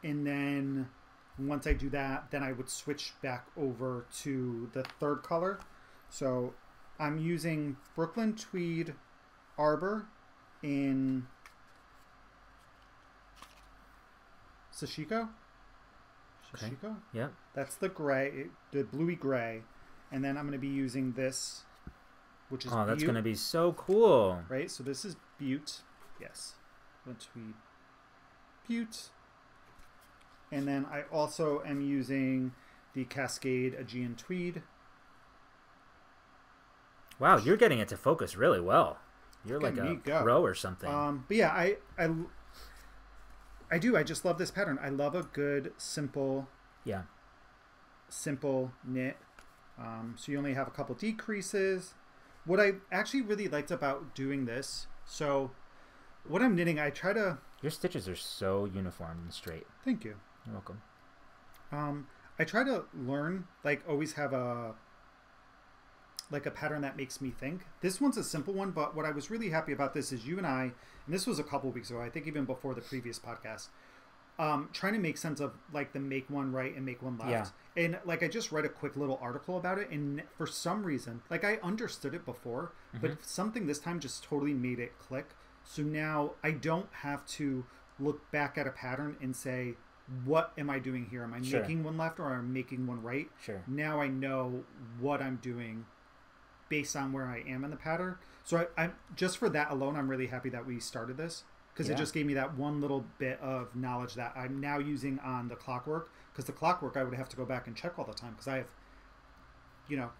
And then once I do that, then I would switch back over to the third color. So I'm using Brooklyn Tweed Arbor in Sashiko. Okay. Sashiko? Yep. That's the gray, the bluey gray. And then I'm going to be using this, which is that's Butte, going to be so cool. right? So this is Butte. Yes. Tweed Butte. And then I also am using the Cascade Aegean Tweed. Wow, you're getting it to focus really well. You're Look like at a me go. pro or something. But yeah, I do. I just love this pattern. I love a good simple knit. So you only have a couple decreases. What I actually really liked about doing this, so what I'm knitting, I try to. Your stitches are so uniform and straight. Thank you. You're welcome. I try to learn, like always have a pattern that makes me think. This one's a simple one, but what I was really happy about this is you and I, and this was a couple weeks ago, I think even before the previous podcast, trying to make sense of like the make one right and make one left. Yeah. And like I just read a quick little article about it, and for some reason, like I understood it before, but something this time just totally made it click. So now I don't have to look back at a pattern and say, what am I doing here? Am I Sure. making one left or am I making one right? Sure. Now I know what I'm doing based on where I am in the pattern. So I'm just for that alone, I'm really happy that we started this, because it just gave me that one little bit of knowledge that I'm now using on the clockwork. Because the clockwork I would have to go back and check all the time, because I have, you know,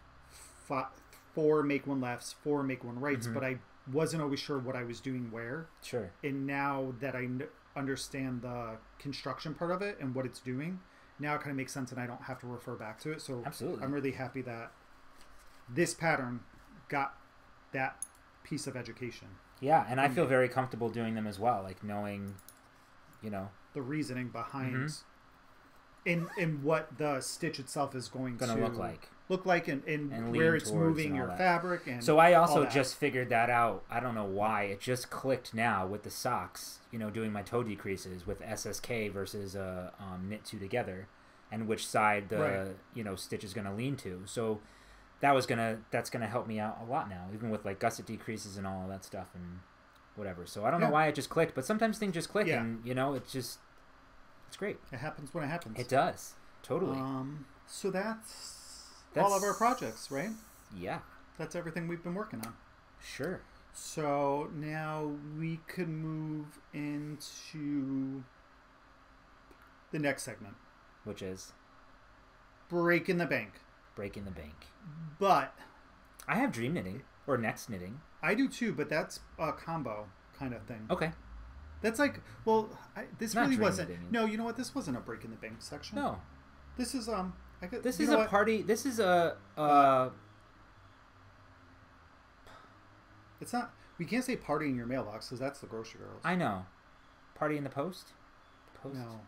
4 make one lefts, 4 make one rights, but I wasn't always sure what I was doing where. Sure. And now that I understand the construction part of it and what it's doing, now it kind of makes sense and I don't have to refer back to it. So Absolutely. I'm really happy that this pattern got that piece of education. Yeah, and I feel very comfortable doing them as well, like knowing, you know, the reasoning behind in what the stitch itself is going to look like and where it's moving your fabric. And so I also just figured that out. I don't know why. It just clicked now with the socks, you know, doing my toe decreases with SSK versus knit 2 together, and which side the you know, stitch is going to lean to. So that's gonna help me out a lot now, even with like gusset decreases and all of that stuff and whatever. So I don't know why it just clicked, but sometimes things just click, and you know, it's great. It happens when it happens. It does, totally. So that's all of our projects, right? Yeah, that's everything we've been working on. Sure. So now we could move into the next segment, which is breaking the bank. Breaking the bank. But I have dream knitting or next knitting. I do too, but that's a combo kind of thing. Okay. That's like, well, this Not really wasn't. knitting. No, you know what? This wasn't a breaking the bank section. No. This is this is a party. This is a. It's not. We can't say party in your mailbox because that's the grocery girls. I know. Party in the post. Post. No.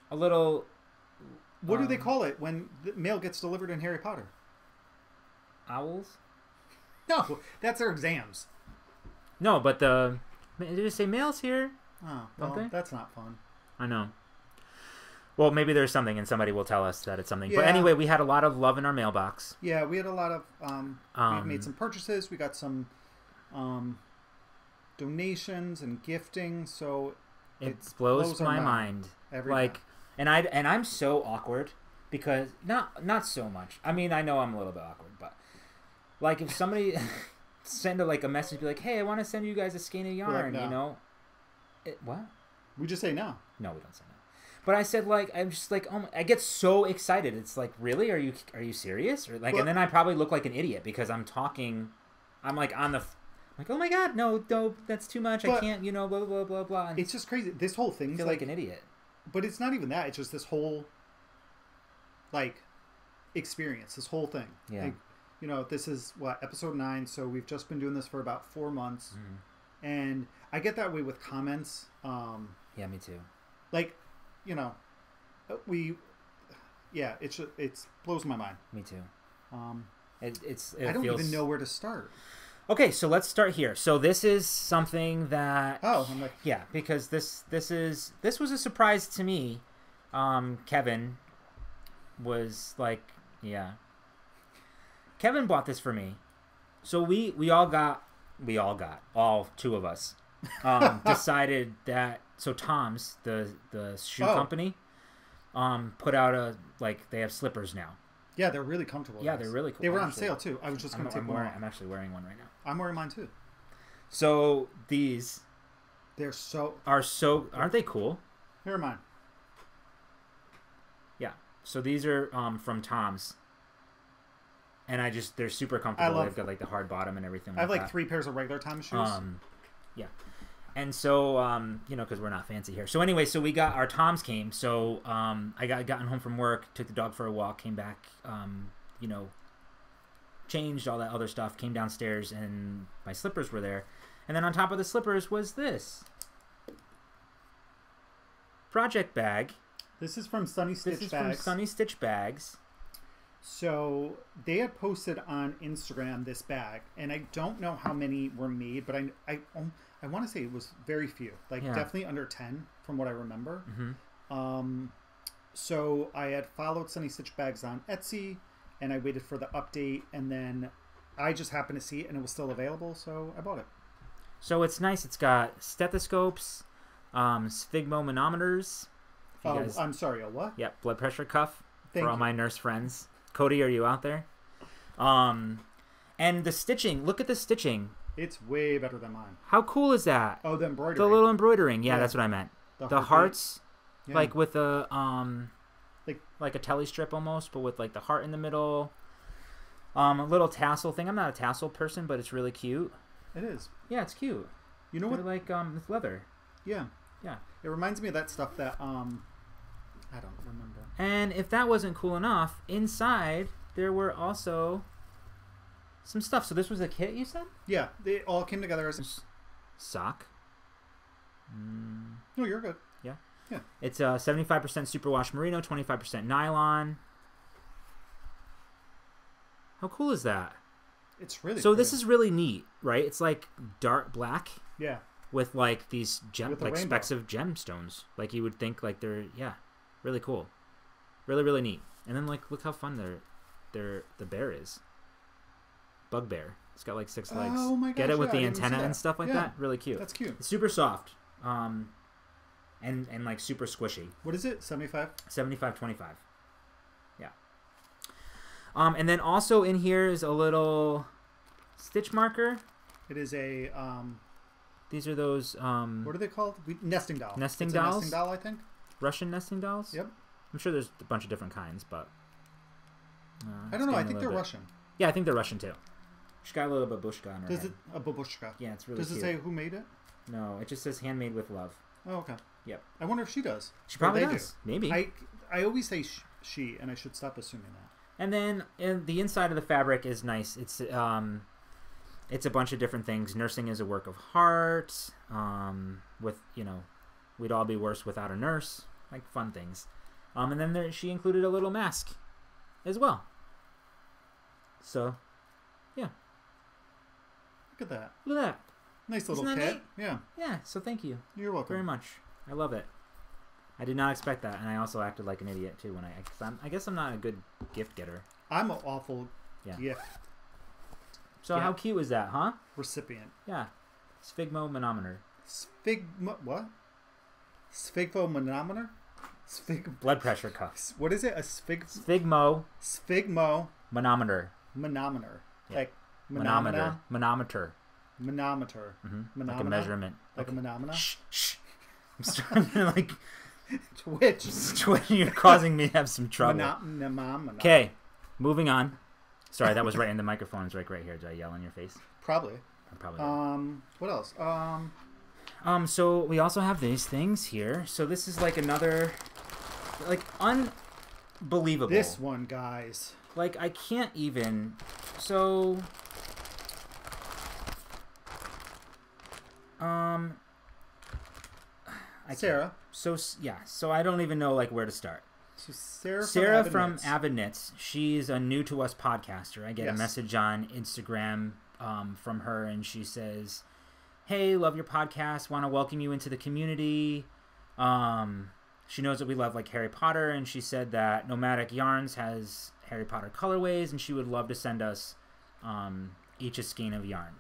A little. What do they call it when the mail gets delivered in Harry Potter? Owls? No, that's their exams. No, but did it say mail's here? Oh, well, that's not fun. I know. Well, maybe there's something, and somebody will tell us that it's something. Yeah. But anyway, we had a lot of love in our mailbox. Yeah, we had a lot of. We made some purchases. We got some donations and gifting. So it blows my mind. Like, and I'm so awkward because not so much. I mean, I know I'm a little bit awkward, but like if somebody send a message, be like, "Hey, I want to send you guys a skein of yarn," you know. What? We just say no. No, we don't say no. But I said, like, I'm just like, oh my, I get so excited. It's like, really? Are you serious? Or like, and then I probably look like an idiot because I'm talking, I'm like on the, like, oh my god, no, that's too much. I can't, you know, blah blah blah blah. And it's just crazy. This whole thing. I feel like an idiot. But it's not even that. It's just this whole, like, experience. This whole thing. Yeah. Like, you know, this is what, episode 9. So we've just been doing this for about 4 months, and I get that way with comments. Yeah, me too. Like, you know, it's blows my mind. Me too. I don't even know where to start. Okay, so let's start here. So this is something that I'm like, yeah, because this was a surprise to me. Kevin was like, yeah. Kevin bought this for me. So we all 2 of us decided that. So Tom's the shoe company put out they have slippers now. Yeah, they're really comfortable. Yeah, they're really cool. They were on sale too. I was just going to take one. I'm actually wearing one right now. I'm wearing mine too. So these aren't they cool? Here are mine. Yeah. So these are from Tom's. And they're super comfortable. They've got like the hard bottom and everything. I have like 3 pairs of regular Tom's shoes. Yeah. And so, you know, because we're not fancy here. So anyway, so we got our Toms came. So I gotten home from work, took the dog for a walk, came back, you know, changed all that other stuff, came downstairs, and my slippers were there. And then on top of the slippers was this project bag. This is from Sunny Stitch Bags. This is from Sunny Stitch Bags. So they had posted on Instagram this bag, and I don't know how many were made, but I want to say it was very few, definitely under 10 from what I remember. So I had followed Sunny Stitch Bags on Etsy, and I waited for the update, and then I just happened to see it, and it was still available, so I bought it. So it's nice. It's got stethoscopes, sphygmomanometers. Oh, I'm sorry, a what? Yep, blood pressure cuff Thank for all you. my nurse friends. Cody, are you out there? And the stitching. Look at the stitching. It's way better than mine. How cool is that? Oh, the embroidery. The little embroidering. Yeah, Yeah. that's what I meant. The heart hearts, beat. like with a like a telly strip almost, but with like the heart in the middle. A little tassel thing. I'm not a tassel person, but it's really cute. It is. Yeah, it's cute. You know They're what? like it's leather. Yeah. Yeah. It reminds me of that stuff that I don't remember. And if that wasn't cool enough, inside there were also some stuff. So this was a kit, you said? Yeah, they all came together as Sock. No, you're good. Yeah. Yeah. It's 75% superwash merino, 25% nylon. How cool is that? It's really So pretty. this is really neat, right? It's like dark black Yeah. with like these With a like rainbow. specks of gemstones. Like you would think like they're really cool. Really, really neat. And then like look how fun the bear is. Bugbear. It's got like 6 legs. Oh my gosh, Get it with yeah, I the didn't see antenna and that. stuff like Yeah. that? Really cute. That's cute. It's super soft. And like super squishy. What is it? 75? 75-25. Yeah. And then also in here is a little stitch marker. It is a These are those what are they called? Nesting doll. Nesting it's dolls? A nesting doll, I think. Russian nesting dolls. Yep. I'm sure there's a bunch of different kinds, but I don't know. I think they're Russian. Yeah, I think they're Russian too. She's got a little babushka on her Does head. it a babushka? Yeah, it's really Does cute. it say who made it? No, it just says handmade with love. Oh, okay. Yep. I wonder if she does. She Or probably they does. do. Maybe. I always say she, and I should stop assuming that. And then the inside of the fabric is nice. It's a bunch of different things. Nursing is a work of heart. With we'd all be worse without a nurse. Like fun things. And then she included a little mask as well. So, yeah. Look at that. Look at that. Nice little Isn't that kit. neat? Yeah. Yeah. So thank you You're welcome. very much. I love it. I did not expect that, and I also acted like an idiot too when I guess I'm not a good gift getter. I'm an awful gift So how cute was that, huh? recipient. Yeah. Sphygmomanometer. What? Sphygmomanometer? Blood pressure cuffs. What is it? Sphygmomanometer. Sphygmomanometer. Yeah. Like Manometer. Manometer. Manometer. Like a measurement. Like a manomena? Shh. I'm starting to like Twitch. You're causing me to have some trouble. Manomena. Okay, moving on. Sorry, that was right in the microphone. It's right here. Did I yell in your face? Probably. I probably did. What else? So we also have these things here. So this is like another, like unbelievable. This one, guys. Like I can't even. So. Sarah. So yeah. So I don't even know like where to start. So Sarah from Knits. Avid Knits. She's a new to us podcaster. I get a Yes. message on Instagram from her, and she says, "Hey, love your podcast. Want to welcome you into the community." She knows that we love like Harry Potter, and she said that Nomadic Yarns has Harry Potter colorways, and she would love to send us each a skein of yarn.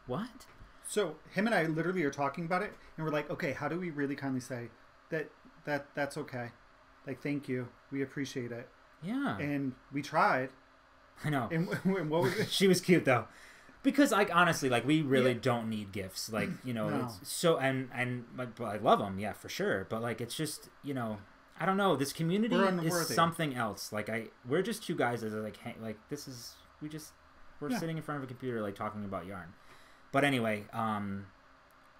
What? So him and I literally are talking about it, and we're like, okay, how do we really kindly say that's okay? Like, thank you, we appreciate it. Yeah. And we tried. I know. And what was it? She was cute though, because like honestly, like we really don't need gifts. Like No. it's so and like, I love them, yeah, for sure. But like it's just I don't know. This community We're is unworthy. something else. Like we're just two guys that are like this is we're sitting in front of a computer like talking about yarn. But anyway,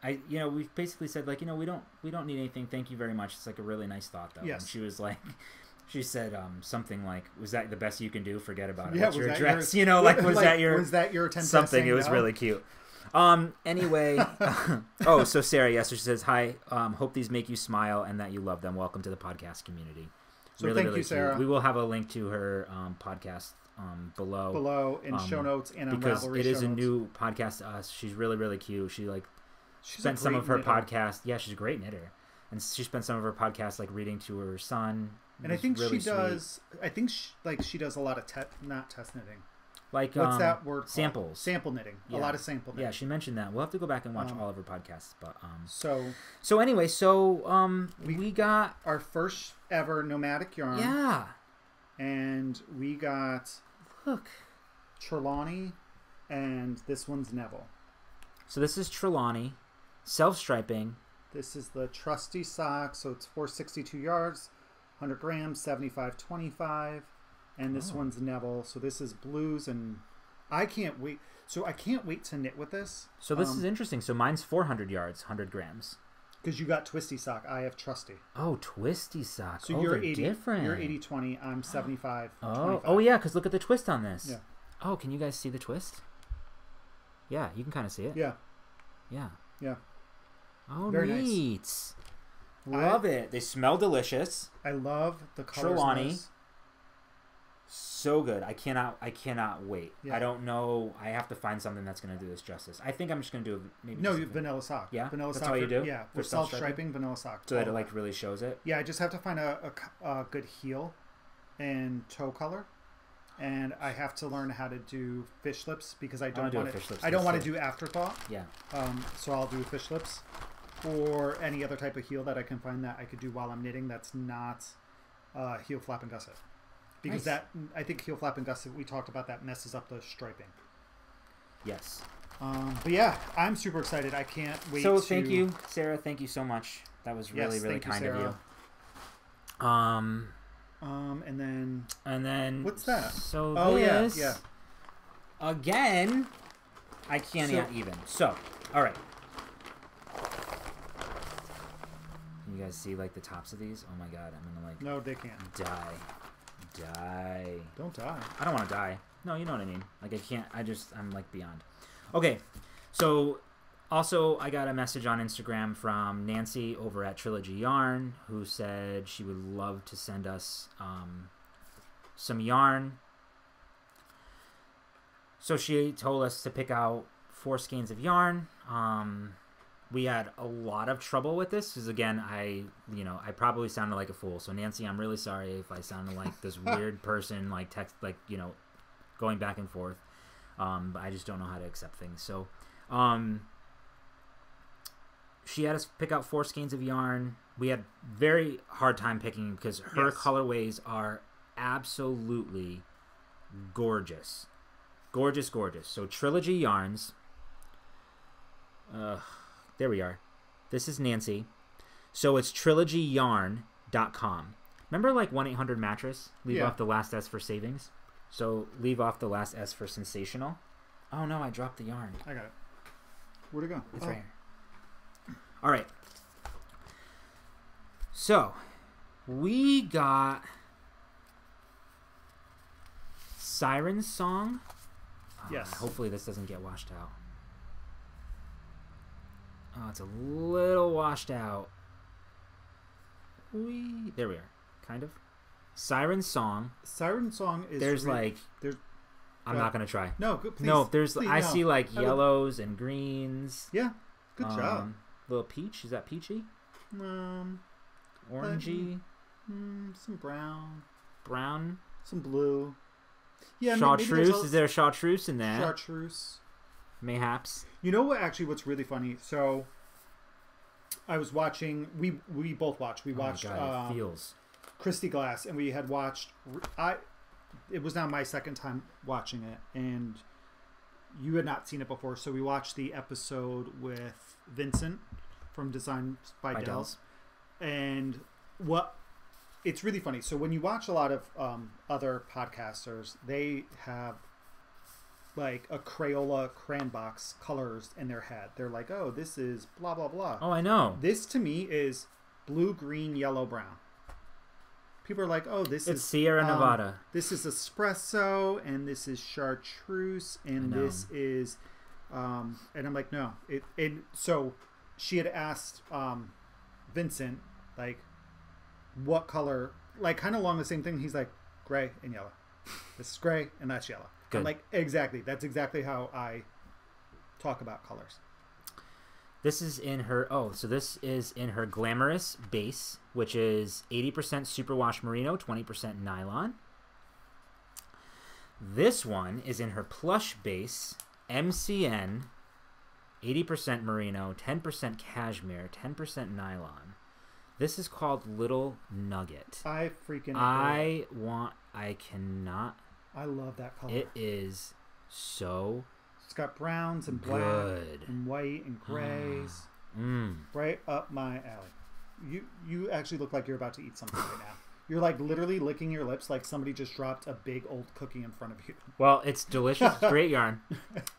we basically said like we don't need anything. Thank you very much. It's like a really nice thought though. Yes. And she was like. She said something like, "Was that the best you can do? Forget about it. Yeah, What's your was that address? your- was that your 10 something?" It was no? really cute. Anyway, so Sarah, yes, so she says, "Hi. Hope these make you smile and that you love them. Welcome to the podcast community." So really, thank really you, cute. Sarah. We will have a link to her podcast below in show notes and because Unravelry it is show a notes. new podcast to us. She's really, really cute. She She's spent a some great of her knitter. podcast. Yeah, she's a great knitter, and she spent some of her podcast like reading to her son. And I think really she does. I think she does a lot of not test knitting. Like what's that word called? Samples. Sample knitting. Yeah. A lot of sample knitting. Yeah, she mentioned that. We'll have to go back and watch all of her podcasts. But so anyway, we got our first ever nomadic yarn. Yeah. And we got look Trelawney, and this one's Neville. So this is Trelawney, self-striping. This is the trusty sock, so it's 462 yards, 100 grams, 75.25. And this one's Neville, so this is blues, and I can't wait. So I can't wait to knit with this. So this is interesting. So mine's 400 yards, 100 grams. Because you got twisty sock, I have trusty. Oh, twisty sock. So you're 80, different. You're 80-20, I'm 75. Oh yeah, because look at the twist on this. Yeah. Oh, can you guys see the twist? Yeah, you can kind of see it. Yeah. Yeah. Yeah. Oh, very neat. Nice. Love it. They smell delicious. I love the colors. Trelawney. So good. I cannot wait. Yeah. I don't know. I have to find something that's going to do this justice. I think I'm just going to do maybe. No, vanilla sock. Yeah, vanilla that's sock. all you do. Yeah, for self-striping, vanilla sock. So that it like really shows it. Yeah, I just have to find a good heel and toe color, and I have to learn how to do fish lips because I don't want to. I don't want to do afterthought. Yeah. So I'll do fish lips, or any other type of heel that I can find that I could do while I'm knitting. That's not heel flap and gusset. Because that, I think heel flap and gusset, we talked about, that messes up the striping. Yes. But yeah, I'm super excited. I can't wait. So thank you, Sarah. Thank you so much. That was really kind of you. And then what's that? So this, yeah. Again, I can't even. So, all right. Can you guys see like the tops of these? Oh my god, I'm gonna like. No, they can't. Die. Don't die. I don't want to die. No, you know what I mean. Like I can't. I'm like beyond. Okay, so also I got a message on Instagram from Nancy over at Trilogy Yarn who said she would love to send us some yarn. So she told us to pick out 4 skeins of yarn. We had a lot of trouble with this because, again, I probably sounded like a fool. So, Nancy, I'm really sorry if I sounded like this weird person, like going back and forth. But I just don't know how to accept things. So, she had us pick out 4 skeins of yarn. We had very hard time picking because her colorways are absolutely gorgeous. Gorgeous, gorgeous. So, Trilogy Yarns. There we are. This is Nancy. So it's trilogyyarn.com. Remember like 1-800-mattress? Leave off the last S for savings. So leave off the last S for sensational. Oh no, I dropped the yarn. I got it. Where'd it go? It's right here. All right. So we got Siren Song. Yes. Hopefully this doesn't get washed out. Oh, it's a little washed out. There we are. Kind of. Siren Song. Siren Song is... There's I'm not going to try. No, please. No, I see like yellows and greens. Yeah. Good job. Little peach. Is that peachy? Orangey. Some brown. Brown. Some blue. Yeah. Chartreuse. Is there a chartreuse in there? Chartreuse. Mayhaps. You know what? Actually, what's really funny? So, I was watching. We both watched. We watched. God, it feels. Christy Glass, and we had watched. It was now my second time watching it, and you had not seen it before. So we watched the episode with Vincent from Design by Dells, and it's really funny. So when you watch a lot of other podcasters, they have like a Crayola crayon box colors in their head. They're like, oh, this is blah, blah, blah. Oh, I know. This to me is blue, green, yellow, brown. People are like, oh, this is Sierra Nevada. This is espresso, and this is chartreuse, and this is, and I'm like, no. So she had asked Vincent, like, what color, like kind of along the same thing. He's like, gray and yellow. This is gray, and that's yellow. Good. I'm like, exactly. That's exactly how I talk about colors. This is in her. Oh, so this is in her Glamorous base, which is 80% superwash merino, 20% nylon. This one is in her plush base, MCN, 80% merino, 10% cashmere, 10% nylon. This is called Little Nugget. I freaking I cannot. I love that color. It is so It's got browns and black and white and grays. Right up my alley. You actually look like you're about to eat something right now. You're like literally licking your lips like somebody just dropped a big old cookie in front of you. Well, it's delicious. Great yarn.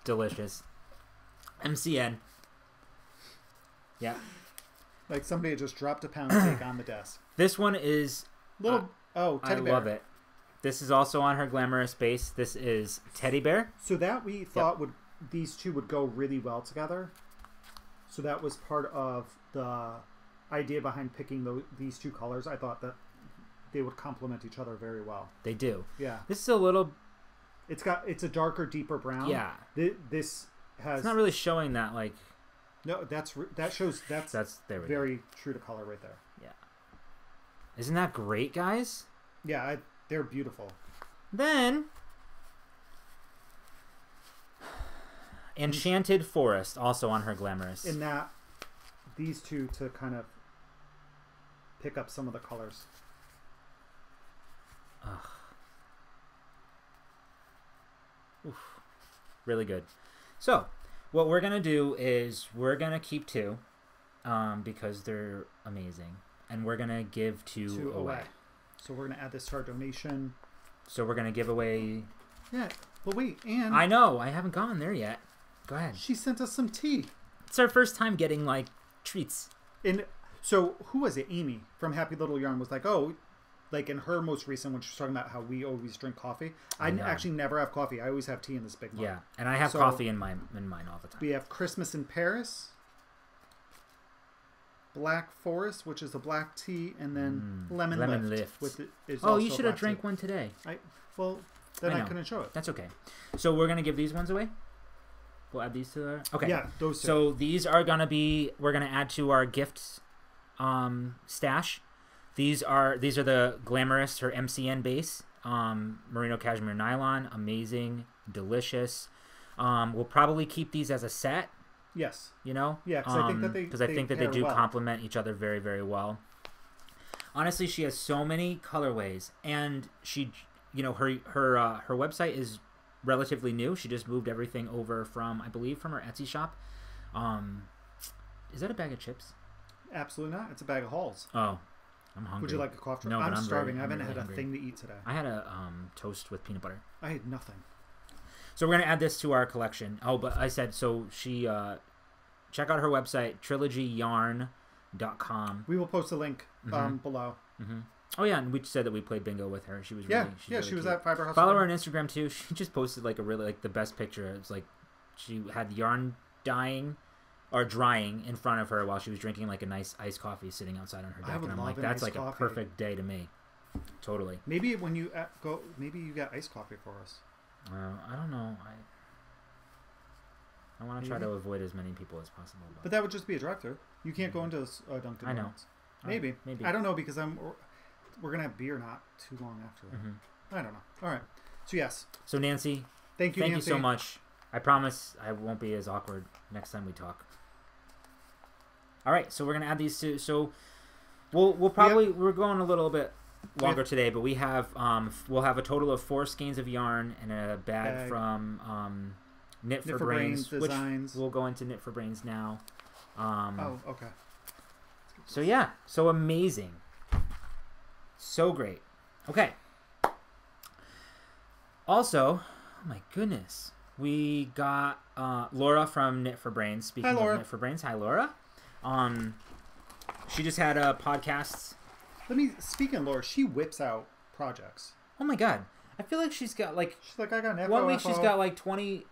Delicious. MCN. Yeah. Like somebody had just dropped a pound cake on the desk. This one is teddy bear. I love it. This is also on her glamorous base. This is Teddy Bear. So that we thought these two would go really well together. So that was part of the idea behind picking these two colors. I thought that they would complement each other very well. They do. Yeah. This is a little. It's a darker, deeper brown. Yeah. This has. It's not really showing that like. No, that's there we very true to color right there. Yeah. Isn't that great, guys? Yeah, they're beautiful. Then Enchanted Forest, also on her glamorous. In that, these two to kind of pick up some of the colors. Ugh. Oof. Really good. So, what we're going to do is we're going to keep two because they're amazing. And we're going to give two away. So we're going to add this to our donation. So we're going to give away... Yeah. Well, wait, and... I know. I haven't gone there yet. Go ahead. She sent us some tea. It's our first time getting, like, treats. And so, who was it? Amy from Happy Little Yarn was like, oh... Like in her most recent one, she's talking about how we always drink coffee. I actually never have coffee. I always have tea in this big mug. Yeah, and I have coffee in mine all the time. We have Christmas in Paris, Black Forest, which is a black tea, and then Lemon Lift. You should have drank one today. I couldn't show it. That's okay. So we're gonna give these ones away. We'll add these to our... Okay. Yeah, those two. So these are gonna be... We're gonna add to our gifts stash. These are the glamorous, her MCN base, merino cashmere nylon, amazing, delicious. We'll probably keep these as a set. Yes. You know? Yeah, because I think that they do complement each other very, very well. Honestly, she has so many colorways, and she, her website is relatively new. She just moved everything over from, I believe, from her Etsy shop. Is that a bag of chips? Absolutely not. It's a bag of Halls. Oh. I'm hungry. Would you like a cough drop? No, I'm starving. I haven't really had hungry. a thing to eat today. I had a toast with peanut butter. I had nothing. So we're going to add this to our collection. Oh, but I said, so she, check out her website, trilogyyarn.com. We will post a link below. Mm-hmm. Oh, yeah, and we said that we played bingo with her. She was she was at Fiber House. Follow her on Instagram, too. She just posted, like, the best picture. It was, like, she had yarn drying in front of her while she was drinking like a nice iced coffee sitting outside on her deck, and I'm like, that's like a perfect day to me. Totally. Maybe when you go, maybe you got iced coffee for us. I don't know. I want to try to avoid as many people as possible. But that would just be a drive-through. You can't go into Dunkin'. I know. Maybe. I don't know because we're gonna have beer not too long after that. I don't know. All right. So yes. So Nancy, thank you so much. I promise I won't be as awkward next time we talk. All right, so we're gonna add these two. So we're going a little bit longer today, but we have we'll have a total of 4 skeins of yarn and a bag from Knit for Brains Designs. Which we'll go into Knit for Brains now. Okay. So yeah, so amazing, so great. Okay. Also, oh my goodness, we got Laura from Knit for Brains. Speaking of Knit for Brains, hi Laura. She just had a podcast. Speaking of Laura, she whips out projects. Oh my god. I feel like she's got like... She's like, I got an One week she's got like 20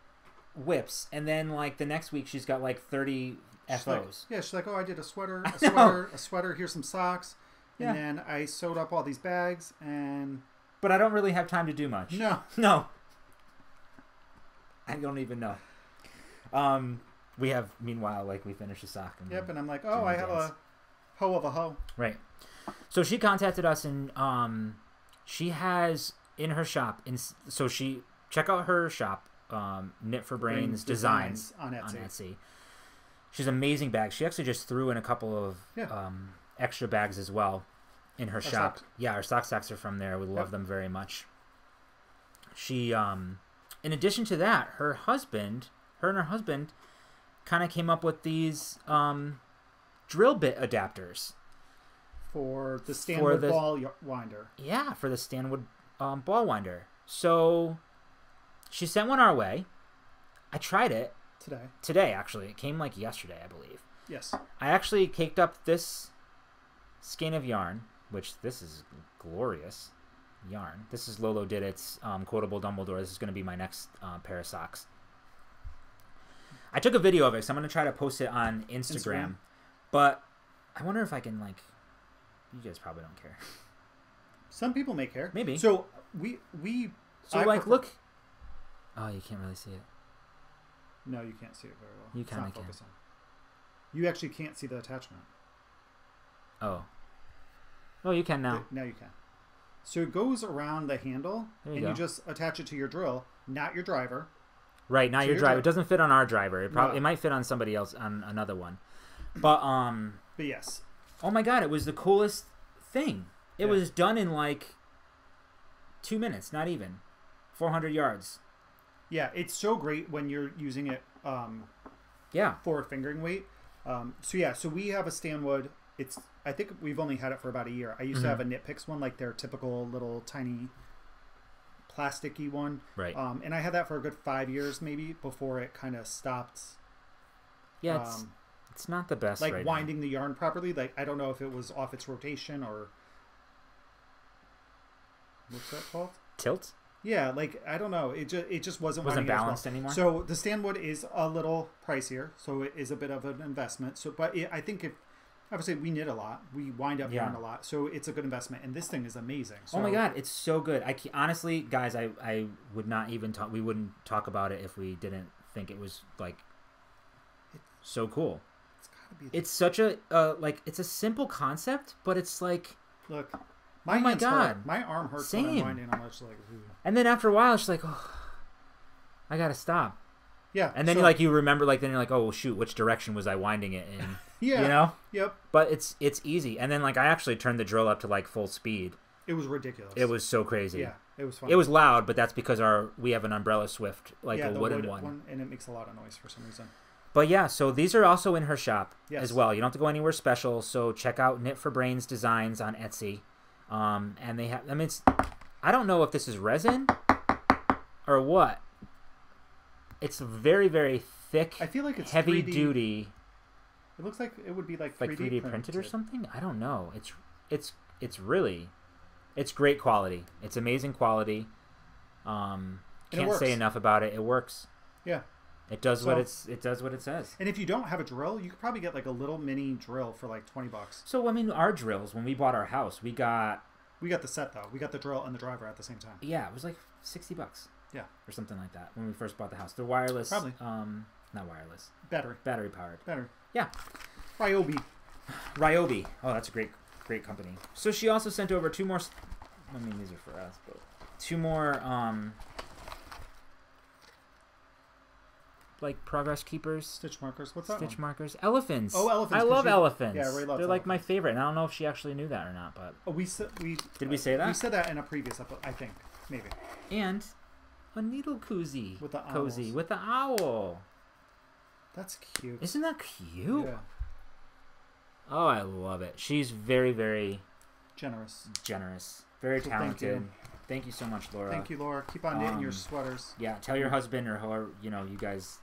whips, and then like the next week she's got like 30 FOs. She's like, oh, I did a sweater, here's some socks. Yeah. And then I sewed up all these bags, and... But I don't really have time to do much. No. I don't even know. We have, meanwhile, like, we finished a sock. And I'm like, oh, I have a hoe of a hoe. Right. So she contacted us, and she has in her shop, so she check out her shop, Knit for Brains Designs on Etsy. She's amazing bags. She actually just threw in a couple of extra bags as well in her shop. Socks. Yeah, our sock sacks are from there. We love them very much. She, in addition to that, her and her husband kind of came up with these drill bit adapters. For the Stanwood ball winder. Yeah, for the Stanwood ball winder. So she sent one our way. I tried it. Today, actually. It came like yesterday, I believe. Yes. I actually caked up this skein of yarn, which this is glorious yarn. This is Lolo did its Quotable Dumbledore. This is going to be my next pair of socks. I took a video of it, so I'm going to try to post it on Instagram. But I wonder if I can, like... You guys probably don't care. Some people may care. Maybe. So look. Oh, you can't really see it. No, you can't see it very well. You kind of can. You actually can't see the attachment. Oh. Oh, you can now. Now you can. So it goes around the handle, and you just attach it to your drill, not your driver. Right, not your driver. It doesn't fit on our driver. It might fit on somebody else on another one. But yes. Oh my god, it was the coolest thing. It was done in like 2 minutes, not even. 400 yards. Yeah, it's so great when you're using it for fingering weight. So we have a Stanwood. I think we've only had it for about a year. I used to have a Knit Picks one, like their typical little tiny plasticky one. Right. And I had that for a good 5 years maybe before it kind of stopped. Yeah, it's not the best like winding the yarn properly. Like I don't know if it was off its rotation or what's that called? Tilt? Yeah, like I don't know. It just wasn't balanced anymore. So the Stanwood is a little pricier, so it is a bit of an investment. So, but I think if obviously we knit a lot, we wind up yarn a lot, so it's a good investment. And this thing is amazing. So, oh my god, it's so good. Honestly, guys, I would not even talk. We wouldn't talk about it if we didn't think it was like so cool. It's such a it's a simple concept, but it's like look. Oh my god, my arm hurts when I'm winding. I'm just like, ooh. And then after a while, it's like, oh, I gotta stop. Yeah. And then you remember, then you're like, oh well, shoot, which direction was I winding it in? Yeah. You know. Yep. But it's easy. And then I actually turned the drill up to like full speed. It was ridiculous. It was so crazy. Yeah, it was fun. It was loud, but that's because we have an umbrella Swift, a wooden one, and it makes a lot of noise for some reason. But yeah, so these are also in her shop as well. You don't have to go anywhere special. So check out Knit for Brains Designs on Etsy. And they have, I don't know if this is resin or what. It's very, very thick. I feel like it's heavy 3D. Duty. It looks like it would be like 3D printed or something. I don't know. It's great quality. It's amazing quality. Can't say enough about it. It works. Yeah. It does what it says. And if you don't have a drill, you could probably get like a little mini drill for like $20. So our drills, when we bought our house, we got the set though. We got the drill and the driver at the same time. Yeah, it was like $60. Yeah, or something like that when we first bought the house. They're wireless. Probably. Not wireless. Battery powered. Battery. Yeah. Ryobi. Oh, that's a great company. So she also sent over 2 more. These are for us, but 2 more. Progress keepers. Stitch markers. What's that? Stitch markers. Elephants. Oh, elephants. I love elephants. Yeah, Ray loves They're elephants. My favorite. And I don't know if she actually knew that or not, but did we say that? We said that in a previous episode, I think, maybe. And a needle koozie with the with the owl. That's cute. Isn't that cute? Yeah. Oh, I love it. She's very, very generous. Very talented. Thank you so much, Laura. Thank you, Laura. Keep on knitting your sweaters. Yeah, tell your husband or whoever, you guys.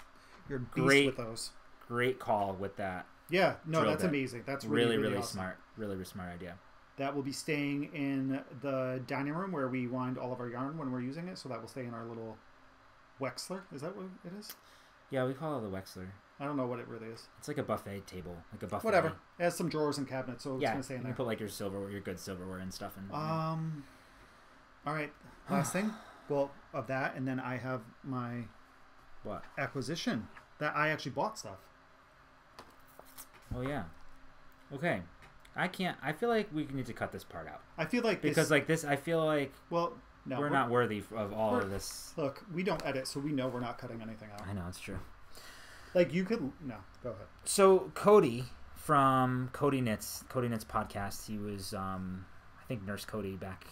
You're beast with those. Great call with that. Yeah, no, that's amazing. That's really awesome. Smart. Really smart idea. That will be staying in the dining room where we wind all of our yarn when we're using it. So that will stay in our little Wexler. Is that what it is? Yeah, we call it the Wexler. I don't know what it really is. It's like a buffet table, like a buffet. Whatever. It has some drawers and cabinets, so it's gonna stay in there. You can put your silverware, your good silverware and stuff in. All right. Last thing. Well, of that, and then I have my acquisition that I actually bought stuff. Oh yeah. Okay. I feel like we need to cut this part out. I feel like because this. I feel like. Well, No, we're not worthy of all of this. Look, we don't edit, so we know we're not cutting anything out. I know, it's true. Like, you could... No, go ahead. So, Cody from Cody Knits podcast, he was, I think, Nurse Cody back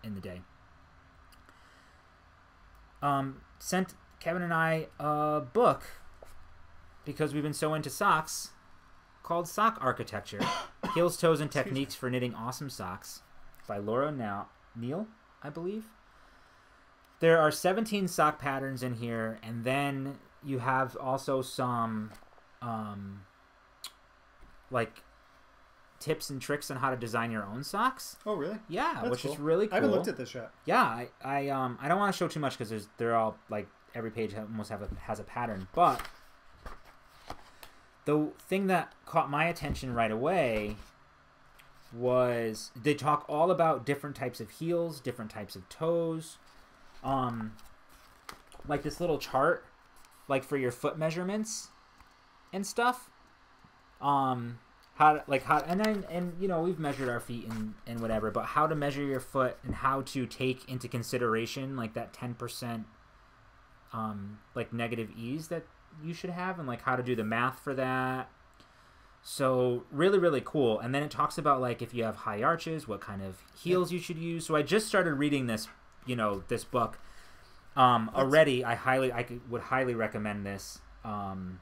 in the day, sent Kevin and I a book because we've been so into socks called Sock Architecture, Heels, Toes, and Techniques for Knitting Awesome Socks by Laura Neal, I believe. There are 17 sock patterns in here, and then you have also some like tips and tricks on how to design your own socks. Oh, really? Yeah, That's which cool. is really cool. I haven't looked at this yet. Yeah, I don't want to show too much because they're all like every page almost has a pattern, but the thing that caught my attention right away was they talk all about different types of heels, different types of toes, like this little chart, like for your foot measurements and stuff. And you know, we've measured our feet and whatever, but how to measure your foot and how to take into consideration like that 10% like negative ease that you should have, and like how to do the math for that. So really, really cool. And then it talks about like if you have high arches, what kind of heels you should use. So I just started reading this, you know, this book already. I would highly recommend this. I'm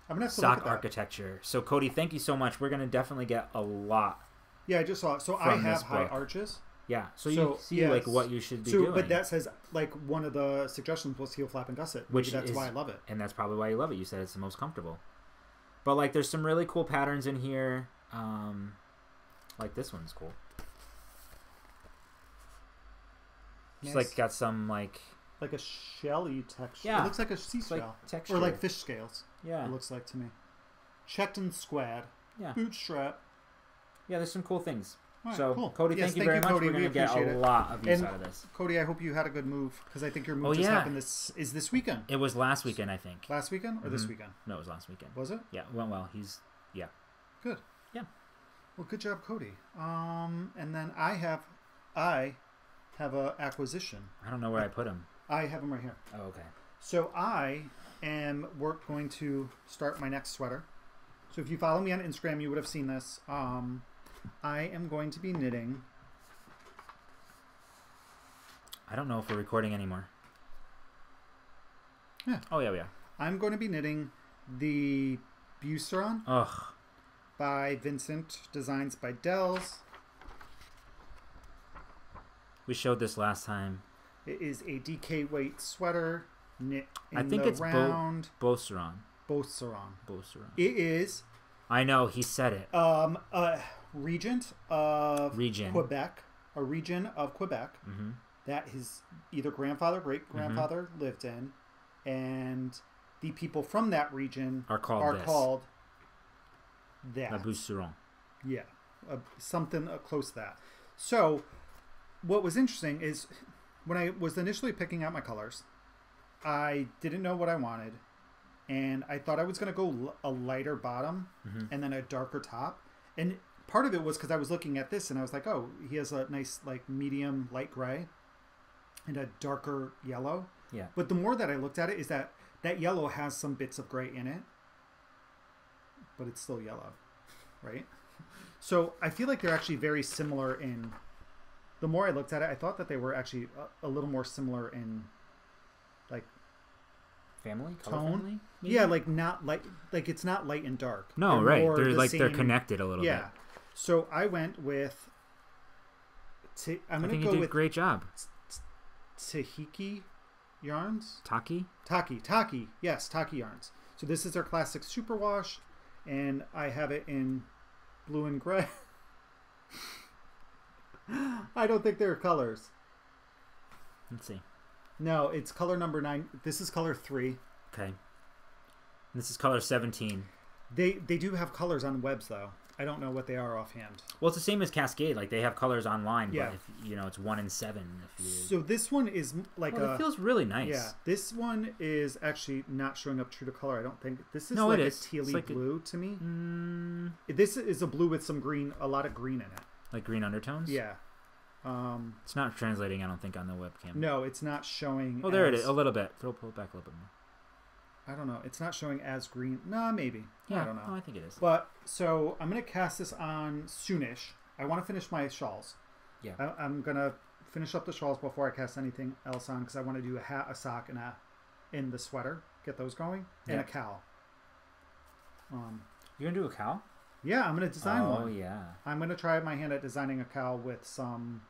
gonna have to Sock Architecture. So Cody, thank you so much. We're gonna definitely get a lot. Yeah, I just saw it. So I have high arches. Yeah, so you see like what you should be doing. But that says like one of the suggestions was heel flap and gusset, which that's why I love it. And that's probably why you love it. You said it's the most comfortable. But like there's some really cool patterns in here. Like this one's cool. It's like got some like a shelly texture. Yeah, it looks like a seashell texture. Or like fish scales. Yeah, it looks like to me. Checked and squad. Yeah, bootstrap. Yeah, there's some cool things. Right, so, cool. Cody, thank you very much. Cody. We're going to get a lot of use out of this. Cody, I hope you had a good move, because I think your move just happened this weekend. It was last weekend, I think. Last weekend or this weekend? No, it was last weekend. Was it? Yeah, it went well. Yeah. Good. Yeah. Well, good job, Cody. And then I have a acquisition. I don't know where I put him. I have him right here. Oh, okay. So I am going to start my next sweater. So if you follow me on Instagram, you would have seen this. I am going to be knitting. I don't know if we're recording anymore. Yeah. Oh, yeah, we are. I'm going to be knitting the Buceron by Vincent, designs by Dells. We showed this last time. It is a DK weight sweater knit in I think the it's round. Beauceron. It is. I know, he said it. A region of Quebec. A region of Quebec that his either grandfather, great grandfather lived in, and the people from that region are called that. La Beauceron. Yeah, something close to that. So, what was interesting is when I was initially picking out my colors, I didn't know what I wanted, and I thought I was going to go a lighter bottom and then a darker top. And part of it was because I was looking at this and I was like, oh, he has a nice like medium light gray and a darker yellow. Yeah. But the more that I looked at it is that yellow has some bits of gray in it, but it's still yellow, right? So I feel like they're actually very similar in... The more I looked at it, I thought that they were actually a little more similar in like family, tone. Family, maybe? Yeah, like not like it's not light and dark. No, right. They're like they're connected a little bit. Yeah. So I went with. I'm going to go with. You did a great job. Tahiki yarns. Taki. Yes, Taki yarns. So this is their classic superwash, and I have it in blue and gray. I don't think they're colors. Let's see. No, it's color number 9. This is color 3. Okay. This is color 17. They do have colors on webs though. I don't know what they are offhand. Well, it's the same as Cascade. Like they have colors online, yeah. But if, you know, it's 1 and 7. So this one is like it feels really nice. Yeah, this one is actually not showing up true to color. I don't think this is it a is. tealy like blue to me. This is a blue with some green, a lot of green in it. Like green undertones. Yeah. It's not translating, I don't think, on the webcam. No, it's not showing. Oh, there it is. A little bit. Pull it back a little bit more. I don't know. It's not showing as green. Nah, maybe. Yeah, I don't know. No, I think it is. But so I'm gonna cast this on soonish. I want to finish my shawls. Yeah. I'm gonna finish up the shawls before I cast anything else on because I want to do a hat, a sock, and in the sweater. Get those going and a cowl. You're gonna do a cowl? Yeah, I'm gonna design one. Oh yeah. I'm gonna try my hand at designing a cowl with some.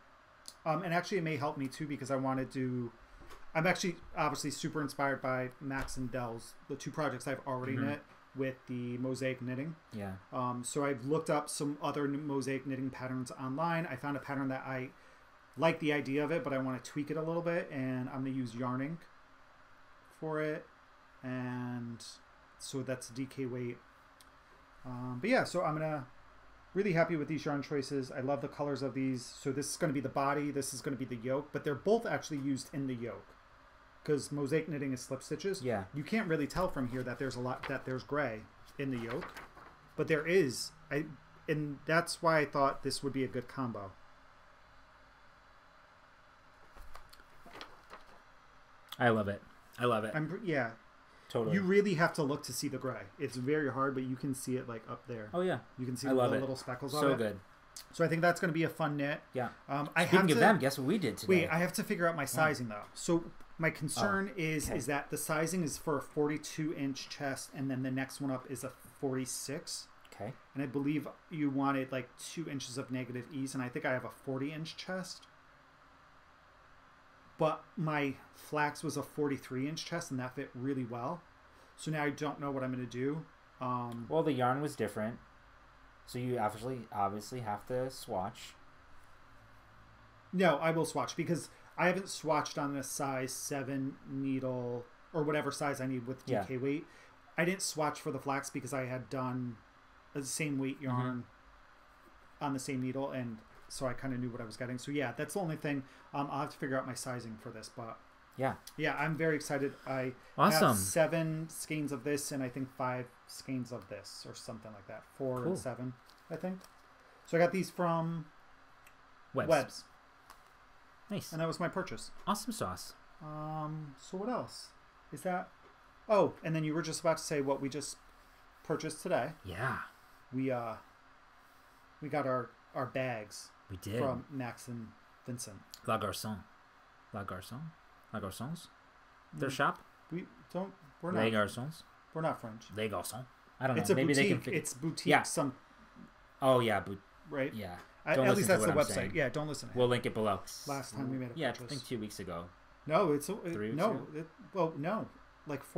And actually, it may help me too because I want to do. I'm actually obviously super inspired by Max and Dell's, the two projects I've already knit with the mosaic knitting. Yeah. So I've looked up some other mosaic knitting patterns online. I found a pattern that I like the idea of it, but I want to tweak it a little bit, and I'm going to use yarn ink for it. And so that's DK weight. But yeah, so I'm going to really happy with these yarn choices. I love the colors of these. So this is going to be the body. This is going to be the yoke, but they're both actually used in the yoke. Because mosaic knitting is slip stitches. Yeah. You can't really tell from here that there's gray in the yoke, but there is. And that's why I thought this would be a good combo. I love it. I love it. Yeah. Totally. You really have to look to see the gray. It's very hard, but you can see it like up there. Oh yeah. You can see the little speckles of it. So good. So I think that's going to be a fun knit. Yeah. Speaking of them, guess what we did today? Wait, I have to figure out my sizing though. So my concern is that the sizing is for a 42-inch chest, and then the next one up is a 46. Okay. And I believe you wanted like 2 inches of negative ease, and I think I have a 40-inch chest. But my flax was a 43-inch chest, and that fit really well. So now I don't know what I'm going to do. Well, the yarn was different. So you obviously have to swatch. No, I will swatch because I haven't swatched on a size 7 needle or whatever size I need with DK weight. I didn't swatch for the flax because I had done the same weight yarn on the same needle, and so I kind of knew what I was getting. So yeah, that's the only thing. I'll have to figure out my sizing for this, but yeah, I'm very excited. I have 7 skeins of this, and I think 5 skeins of this, or something like that. 4 and 7, I think. So I got these from Webs. Nice. And that was my purchase. Awesome sauce. So what else is that? Oh, and then you were just about to say what we just purchased today. Yeah. We got our bags. We did. From Max and Vincent. La Garçon. La Garçons? Their shop? We're not. Les Garçons? We're not French. Les Garçons. I don't know. It's a Maybe boutique. They can it's boutique. Yeah. Oh yeah. Right? Yeah. At least that's the website. Saying. Yeah, don't listen to him. We'll link it below. Last time we made a purchase. Yeah, I think 2 weeks ago. No, it's 3 weeks ago? no. Like 4